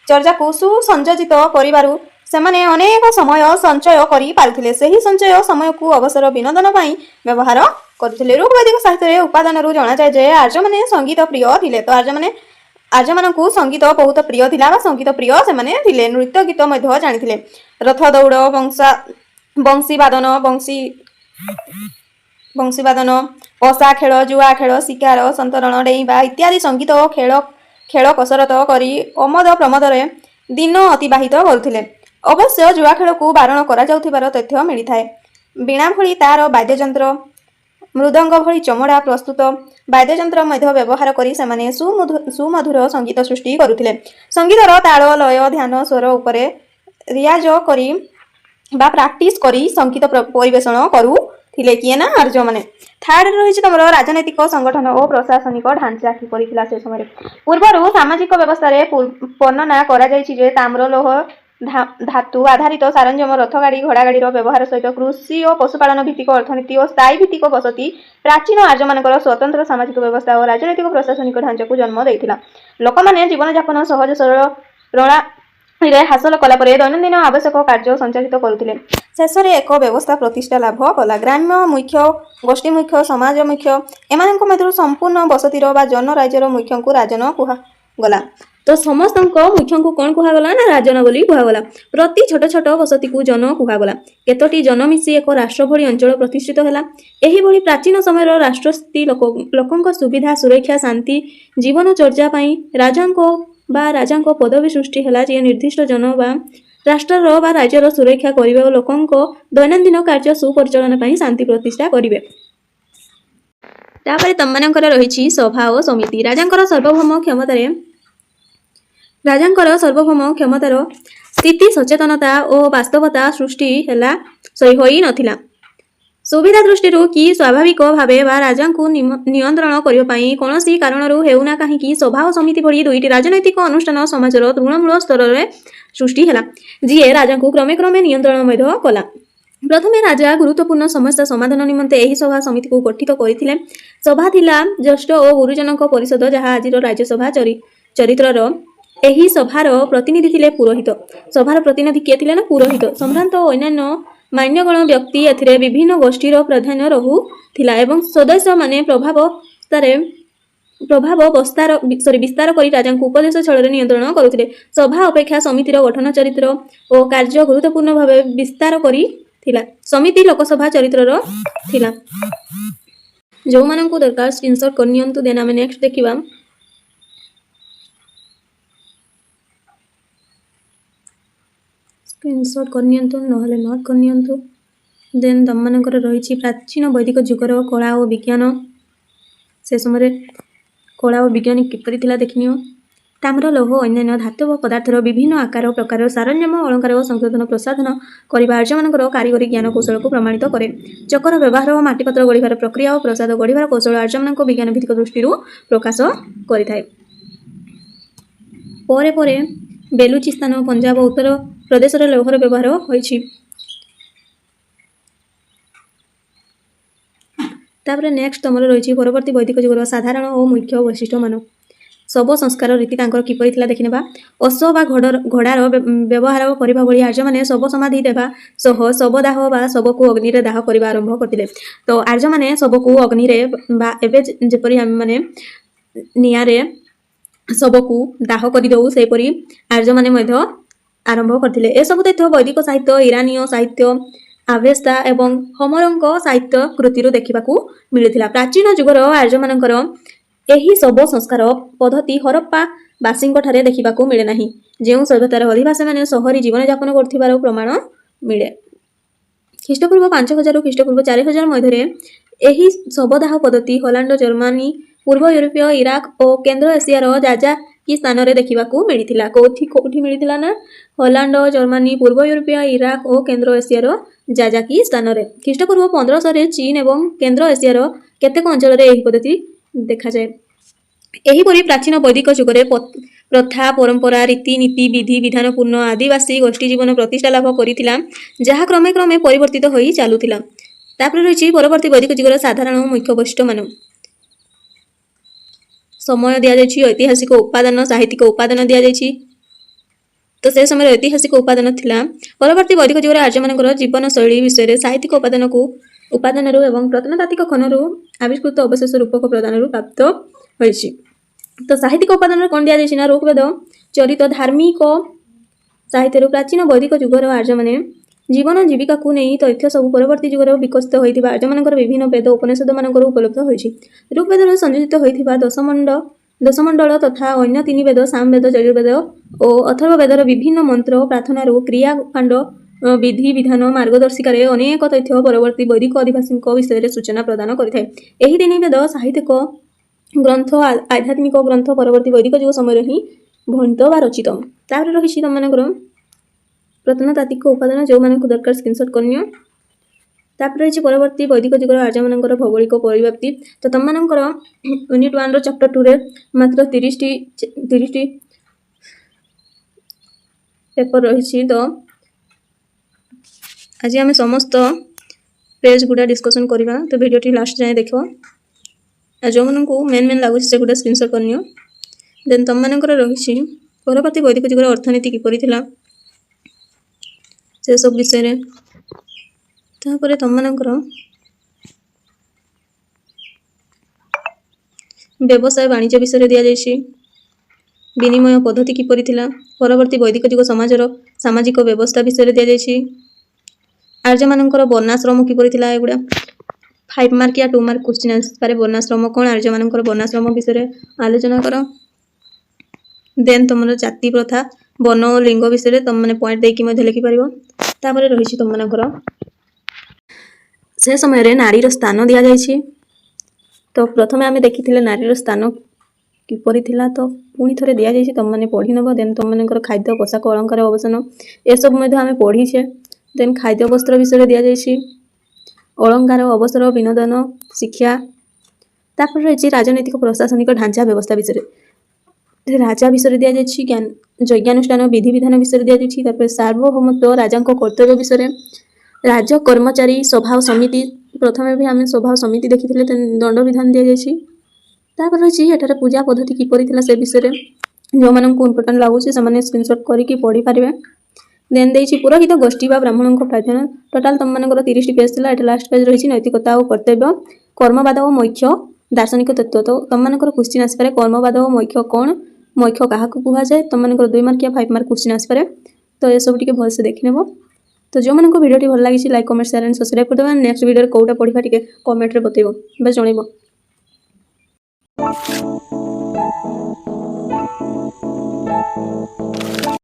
ଚର୍ଯ୍ୟାକୁ ସୁସଂଯୋଜିତ କରିବାରୁ ସେମାନେ ଅନେକ ସମୟ ସଞ୍ଚୟ କରିପାରୁଥିଲେ। ସେହି ସଞ୍ଚୟ ସମୟକୁ ଅବସର ବିନୋଦନ ପାଇଁ ବ୍ୟବହାର କରୁଥିଲେ। ଋଗ୍ବୈଦିକ ସାହିତ୍ୟରେ ଉପାଦାନରୁ ଜଣାଯାଏ ଯେ ଆର୍ଯ୍ୟମାନେ ସଙ୍ଗୀତ ପ୍ରିୟ ଥିଲେ। ତ ଆର୍ଯ୍ୟମାନଙ୍କୁ ସଙ୍ଗୀତ ବହୁତ ପ୍ରିୟ ଥିଲା ବା ସଙ୍ଗୀତ ପ୍ରିୟ ସେମାନେ ଥିଲେ। ନୃତ୍ୟ ଗୀତ ମଧ୍ୟ ଜାଣିଥିଲେ। ରଥ ଦୌଡ଼, ବଂଶୀବାଦନ, ପଶା ଖେଳ, ଜୁଆ ଖେଳ, ଶିକାର, ସନ୍ତରଣ, ଡେଇଁବା ଇତ୍ୟାଦି ସଙ୍ଗୀତ ଓ ଖେଳ କସରତ କରି ଅମୋଦ ପ୍ରମୋଦରେ ଦିନ ଅତିବାହିତ କରୁଥିଲେ। ଅବଶ୍ୟ ଜୁଆ ଖେଳକୁ ବାରଣ କରାଯାଉଥିବାର ତଥ୍ୟ ମିଳିଥାଏ। ବୀଣା ଭଳି ତାର ବାଦ୍ୟଯନ୍ତ୍ର, ମୃଦଙ୍ଗ ଭଳି ଚମଡ଼ା ପ୍ରସ୍ତୁତ ବାଦ୍ୟଯନ୍ତ୍ର ମଧ୍ୟ ବ୍ୟବହାର କରି ସେମାନେ ସୁମଧୁର ସଙ୍ଗୀତ ସୃଷ୍ଟି କରୁଥିଲେ। ସଙ୍ଗୀତର ତାଳ, ଲୟ, ଧ୍ୟାନ, ସ୍ୱର ଉପରେ ରିଆଜ କରି ବା ପ୍ରାକ୍ଟିସ କରି ସଙ୍ଗୀତ ପରିବେଷଣ କରୁଥିଲେ। କିଏ ନା ଆର୍ଯ୍ୟମାନେ। ଥାର୍ଡରେ ରହିଛି ତମର ରାଜନୈତିକ ସଂଗଠନ ଓ ପ୍ରଶାସନିକ ଢାଞ୍ଚା କିପରି ଥିଲା ସେ ସମୟରେ। ପୂର୍ବରୁ ସାମାଜିକ ବ୍ୟବସ୍ଥାରେ ବର୍ଣ୍ଣନା କରାଯାଇଛି ଯେ ତାମ୍ର, ଲୌହ, ଧାତୁ ଆଧାରିତ ସରଞ୍ଜାମ, ରଥଗାଡ଼ି, ଘୋଡ଼ାଗାଡ଼ିର ବ୍ୟବହାର ସହିତ କୃଷି ଓ ପଶୁପାଳନ ଭିତ୍ତିକ ଅର୍ଥନୀତି ଓ ସ୍ଥାୟୀ ଭିତ୍ତିକ ବସତି ପ୍ରାଚୀନ ଆର୍ଯ୍ୟମାନଙ୍କର ସ୍ୱତନ୍ତ୍ର ସାମାଜିକ ବ୍ୟବସ୍ଥା ଓ ରାଜନୈତିକ ପ୍ରଶାସନିକ ଢାଞ୍ଚାକୁ ଜନ୍ମ ଦେଇଥିଲା। ଲୋକମାନେ ଜୀବନଯାପନ ସହଜ ସରଳ ପ୍ରଣାଳୀରେ ହାସଲ କଲା ପରେ ଦୈନନ୍ଦିନ ଆବଶ୍ୟକ କାର୍ଯ୍ୟ ସଞ୍ଚାଳିତ କରୁଥିଲେ। ଶେଷରେ ଏକ ବ୍ୟବସ୍ଥା ପ୍ରତିଷ୍ଠା ଲାଭ କଲା। ଗ୍ରାମ୍ୟ ମୁଖ୍ୟ, ଗୋଷ୍ଠୀ ମୁଖ୍ୟ, ସମାଜ ମୁଖ୍ୟ ଏମାନଙ୍କ ମଧ୍ୟରୁ ସମ୍ପୂର୍ଣ୍ଣ ବସତିର ବା ଜନ ରାଜ୍ୟର ମୁଖ୍ୟଙ୍କୁ ରାଜନ କୁହାଗଲା। ତ ସମସ୍ତଙ୍କ ମୁଖ୍ୟଙ୍କୁ କ'ଣ କୁହାଗଲା ନା ରାଜନ ବୋଲି କୁହାଗଲା। ପ୍ରତି ଛୋଟ ଛୋଟ ବସତିକୁ ଜନ କୁହାଗଲା। କେତୋଟି ଜନ ମିଶି ଏକ ରାଷ୍ଟ୍ର ଭଳି ଅଞ୍ଚଳ ପ୍ରତିଷ୍ଠିତ ହେଲା। ଏହିଭଳି ପ୍ରାଚୀନ ସମୟର ରାଷ୍ଟ୍ରସ୍ଥିତି ଲୋକଙ୍କ ସୁବିଧା, ସୁରକ୍ଷା, ଶାନ୍ତି, ଜୀବନଚର୍ଯ୍ୟା ପାଇଁ ରାଜାଙ୍କ ପଦବୀ ସୃଷ୍ଟି ହେଲା, ଯିଏ ନିର୍ଦ୍ଦିଷ୍ଟ ଜନ ବା ରାଷ୍ଟ୍ରର ବା ରାଜ୍ୟର ସୁରକ୍ଷା କରିବେ ଓ ଲୋକଙ୍କ ଦୈନନ୍ଦିନ କାର୍ଯ୍ୟ ସୁପରିଚାଳନା ପାଇଁ ଶାନ୍ତି ପ୍ରତିଷ୍ଠା କରିବେ। ତାପରେ ତମମାନଙ୍କର ରହିଛି ସଭା ଓ ସମିତି। ରାଜାଙ୍କର ସାର୍ବଭୌମ କ୍ଷମତାର ସ୍ଥିତି, ସଚେତନତା ଓ ବାସ୍ତବତା ସୃଷ୍ଟି ହୋଇ ନଥିଲା। ସୁବିଧା ଦୃଷ୍ଟିରୁ କି ସ୍ୱାଭାବିକ ଭାବେ ବା ରାଜାଙ୍କୁ ନିୟନ୍ତ୍ରଣ କରିବା ପାଇଁ କୌଣସି କାରଣରୁ ହେଉନା କାହିଁକି ସଭା ଓ ସମିତି ଭଳି ଦୁଇଟି ରାଜନୈତିକ ଅନୁଷ୍ଠାନ ସମାଜର ତୃଣମୂଳ ସ୍ତରରେ ସୃଷ୍ଟି ହେଲା, ଯିଏ ରାଜାଙ୍କୁ କ୍ରମେ କ୍ରମେ ନିୟନ୍ତ୍ରଣ ମଧ୍ୟ କଲା। ପ୍ରଥମେ ରାଜା ଗୁରୁତ୍ୱପୂର୍ଣ୍ଣ ସମସ୍ୟା ସମାଧାନ ନିମନ୍ତେ ଏହି ସଭା ସମିତିକୁ ଗଠିତ କରିଥିଲେ। ସଭା ଥିଲା ଜ୍ୟେଷ୍ଠ ଓ ଗୁରୁଜନଙ୍କ ପରିଷଦ, ଯାହା ଆଜିର ରାଜ୍ୟସଭା ଚରିତ୍ରର। ଏହି ସଭାର ପ୍ରତିନିଧି ଥିଲେ ପୁରୋହିତ। ସଭାର ପ୍ରତିନିଧି କିଏ ଥିଲେ ନା ପୁରୋହିତ। ସମ୍ଭ୍ରାନ୍ତ ଓ ଅନ୍ୟାନ୍ୟ ମାନ୍ୟଗଣ୍ୟ ବ୍ୟକ୍ତି ଏଥିରେ ବିଭିନ୍ନ ଗୋଷ୍ଠୀର ପ୍ରାଧାନ୍ୟ ରହୁଥିଲା ଏବଂ ସଦସ୍ୟମାନେ ବିସ୍ତାର କରି ରାଜାଙ୍କୁ ଉପଦେଶ ଛଳରେ ନିୟନ୍ତ୍ରଣ କରୁଥିଲେ। ସଭା ଅପେକ୍ଷା ସମିତିର ଗଠନ ଚରିତ୍ର ଓ କାର୍ଯ୍ୟ ଗୁରୁତ୍ୱପୂର୍ଣ୍ଣ ଭାବେ ବିସ୍ତାର କରିଥିଲା। ସମିତି ଲୋକସଭା ଚରିତ୍ରର ଥିଲା। ଯେଉଁମାନଙ୍କୁ ଦରକାର ସ୍କ୍ରିନଶଟ କରିନିଅନ୍ତୁ। ଦେନ୍ ଆମେ ନେକ୍ସଟ ଦେଖିବା ସ୍କ୍ରିନଶଟ କରିନିଅନ୍ତୁ, ନହେଲେ ନୋଟ କରିନିଅନ୍ତୁ। ଦେନ୍ ତମମାନଙ୍କର ରହିଛି ପ୍ରାଚୀନ ବୈଦିକ ଯୁଗର କଳା ଓ ବିଜ୍ଞାନ। ସେ ସମୟରେ କଳା ଓ ବିଜ୍ଞାନ କିପରି ଥିଲା ଦେଖିନିଅ। ତାମ୍ର, ଲୌହ ଓ ଅନ୍ୟାନ୍ୟ ଧାତବ ପଦାର୍ଥର ବିଭିନ୍ନ ଆକାର ପ୍ରକାରର ସରଞ୍ଜାମ, ଅଳଙ୍କାର ଓ ସଂଶୋଧନ ପ୍ରସାଧନ କରିବା ଆର୍ଯ୍ୟମାନଙ୍କର କାରିଗରୀ ଜ୍ଞାନ କୌଶଳକୁ ପ୍ରମାଣିତ କରେ। ଚକର ବ୍ୟବହାର ଓ ମାଟିପାତ୍ର ଗଢ଼ିବାର ପ୍ରକ୍ରିୟା ଓ ପ୍ରସାଦ ଗଢ଼ିବାର କୌଶଳ ଆର୍ଯ୍ୟମାନଙ୍କ ବିଜ୍ଞାନ ଭିତ୍ତିକ ଦୃଷ୍ଟିରୁ ପ୍ରକାଶ କରିଥାଏ। ପରେ ପରେ ବେଲୁଚିସ୍ତାନ, ପଞ୍ଜାବ ଓ ଉତ୍ତର ପ୍ରଦେଶରେ ଲୌହର ବ୍ୟବହାର ହୋଇଛି। ତାପରେ ନେକ୍ସଟ ତମର ରହିଛି ପରବର୍ତ୍ତୀ ବୈଦିକ ଯୁଗର ସାଧାରଣ ଓ ମୁଖ୍ୟ ବୈଶିଷ୍ଟ୍ୟମାନ। ଶବ ସଂସ୍କାର ରୀତି ତାଙ୍କର କିପରି ଥିଲା ଦେଖିନେବା। ଅଶ୍ୱ ବା ଘୋଡ଼ାର ବ୍ୟବହାର କରିବା ଭଳି ଆର୍ଯ୍ୟମାନେ ଶବ ସମାଧି ଦେବା ସହ ଶବଦାହ ବା ଶବକୁ ଅଗ୍ନିରେ ଦାହ କରିବା ଆରମ୍ଭ କରିଥିଲେ। ତ ଆର୍ଯ୍ୟମାନେ ଶବକୁ ଅଗ୍ନିରେ ବା ଏବେ ଯେପରି ଆମେମାନେ ନିଆଁରେ ଶବକୁ ଦାହ କରିଦେଉ, ସେହିପରି ଆର୍ଯ୍ୟମାନେ ମଧ୍ୟ ଆରମ୍ଭ କରିଥିଲେ। ଏସବୁ ତଥ୍ୟ ବୈଦିକ ସାହିତ୍ୟ, ଇରାନୀୟ ସାହିତ୍ୟ, ଆଭେସ୍ତା ଏବଂ ହୋମରଙ୍କ ସାହିତ୍ୟ କୃତିରୁ ଦେଖିବାକୁ ମିଳିଥିଲା। ପ୍ରାଚୀନ ଯୁଗର ଆର୍ଯ୍ୟମାନଙ୍କର ଏହି ଶବ ସଂସ୍କାର ପଦ୍ଧତି ହରପ୍ପା ବାସୀଙ୍କଠାରେ ଦେଖିବାକୁ ମିଳେ ନାହିଁ। ଯେଉଁ ସଭ୍ୟତାର ଅଧିବାସୀମାନେ ସହରୀ ଜୀବନଯାପନ କରୁଥିବାର ପ୍ରମାଣ ମିଳେ। ଖ୍ରୀଷ୍ଟପୂର୍ବ 5000 ଖ୍ରୀଷ୍ଟପୂର୍ବ 4000 ମଧ୍ୟରେ ଏହି ଶବଦାହ ପଦ୍ଧତି ହଲାଣ୍ଡ, ଜର୍ମାନୀ, ପୂର୍ବ ୟୁରୋପୀୟ, ଇରାକ ଓ କେନ୍ଦ୍ର ଏସିଆର ଯାଜାକି ସ୍ଥାନରେ ଦେଖିବାକୁ ମିଳିଥିଲା। କୋଉଠି ମିଳିଥିଲା ନା ହଲାଣ୍ଡ, ଜର୍ମାନୀ, ପୂର୍ବ ୟୁରୋପୀୟ, ଇରାକ ଓ କେନ୍ଦ୍ର ଏସିଆର ଯାଜାକି ସ୍ଥାନରେ। ଖ୍ରୀଷ୍ଟପୂର୍ବ 1500ରେ ଚୀନ ଏବଂ କେନ୍ଦ୍ର ଏସିଆର କେତେକ ଅଞ୍ଚଳରେ ଏହି ପଦ୍ଧତି ଦେଖାଯାଏ। ଏହିପରି ପ୍ରାଚୀନ ବୈଦିକ ଯୁଗରେ ପ୍ରଥା, ପରମ୍ପରା, ରୀତିନୀତି, ବିଧି ବିଧାନପୂର୍ଣ୍ଣ ଆଦିବାସୀ ଗୋଷ୍ଠୀ ଜୀବନ ପ୍ରତିଷ୍ଠା ଲାଭ କରିଥିଲା, ଯାହା କ୍ରମେ କ୍ରମେ ପରିବର୍ତ୍ତିତ ହୋଇ ଚାଲୁଥିଲା। तापर रही परवर्ती वैदिक जुगर साधारण मुख्य वैशिष्ट्य मान समय दि जाइए ऐतिहासिक उपादान साहित्यिक उपादान दि जाइए तो से समय ऐतिहासिक उपादान थिला परवर्ती वैदिक जुगर आर्य मानकर जीवन शैली विषय साहित्यिक उपादान को उपादान एवं प्रत्नतात्विक खनरु आविष्कृत अवशेष रूपक प्रदान प्राप्त होइछि। तो साहित्यिक उपादान कौन दि जाइए ना ऋग्वेद चरित धार्मिक साहित्य प्राचीन वैदिक जुगर आर्य माने जीवन जीविका को नहीं तथ्य सब परवर्ती जुगर विकसित होता आर्य मानकर विभिन्न वेद उपनिषद मानकर उपलब्ध होइछि। ऋग्वेद संयोजित होता दशमंडल तथा अन्य 3 वेद सामवेद यजुर्वेद और अथर्ववेदर विभिन्न मंत्र प्रार्थना क्रियाकांड विधि विधान मार्गदर्शिका अनेक तथ्य परवर्ती वैदिक अधिवासी विषय सूचना प्रदान करें। यही 3 वेद साहित्यिक ग्रंथ आध्यात्मिक ग्रंथ परवर्ती वैदिक जुग समय ही भणित व रचित। तापर रही तुम मानकर प्रत्नतात्विक उपादान जो मानक दरकार स्क्रीनशॉट करनियो। तापर रही परवर्ती वैदिक जुगर आर्य मानकर भौगोलिक परिव्याप्ति तो तुम मानकर यूनिट 1 चैप्टर 2 रे मात्र 30 टी पेपर रही। तो आज आम समस्त पेज गुड़ा डिस्कसन करवा तो वीडियो लास्ट जाए देख जो मन को मेन लगुच से गुड़ा स्क्रीनशॉट करनियो। देन तुम मानकर रही परवर्ती वैदिक जुगर अर्थनीति किपरि थिला से सब विषय तापर तुम मानकर व्यवसाय वाणिज्य विषय दि जाइए विनिमय पद्धति किपरि थिला परवर्ती वैदिक जुग समाजर सामाजिक व्यवस्था विषय दि जाइए आर्य मानकर वर्णाश्रम किपरि थिला एगुड़ा 5 मार्क या 2 मार्क क्वेश्चन आसपारे वर्णाश्रम कौन आर्य मानकर वर्णाश्रम विषय आलोचना कर। देन तुम जाति प्रथा वन और लिंग विषय तुम मैंने पॉइंट देकी लिखिपर। तापर रही तुम मानकर से समय नारीर स्थान दि जाइए तो प्रथम आम देखी नारीर स्थान किपरि थिला तो पुणी थे दि जाइए तुम मैंने पढ़ी नब। देन तुम मानकर खाद्य पोशाक अलंकार अवसान ये सब आम पढ़ीचे। देन खाद्य वस्त्र विषय दि जाइए अलंकार अवसर विनोदन शिक्षा। तापर रही राजनैतिक प्रशासनिक ढांचा व्यवस्था विषय राजा विषय दि जाइए ज्ञान यज्ञानुष्ठान विधि विधान विषय दि जाइए। तापर सार्वभौमत्व राजा कर्तव्य विषय राज कर्मचारी स्वभाव समिति प्रथम भी आम स्वभाव समिति देखी दंड विधान दि जाइए। तापर रही एठार पूजा पद्धति किपरि थिला से विषय जो मानक इम्पोर्टाट लगुच से स्क्रीनशॉट करके पढ़ी पारे। देन देछि पुरोहित गोष्ठी व ब्राह्मण प्रार्थना टोटाल तुम मानकर 30 पेज थिला। एटा लास्ट पेज रही नैतिकता और कर्तव्य कर्मवाद और मोक्ष दार्शनिक तत्व। तो तुम मानकर क्वेश्चन आसपारे कर्मवाद और मोक्ष कौन मोक्ष क्या कह जाए तुम मानकर 2 मार्क या 5 मार्क क्वेश्चन आसपारे। तो ये सब भलसे देखनेब। तो जो मानक वीडियो भल लगी like comment share and subscribe कर देबा। नेक्स्ट वीडियो कोटा पढ़ा टिके कमेंट रे बतेइबो बस जणैबो।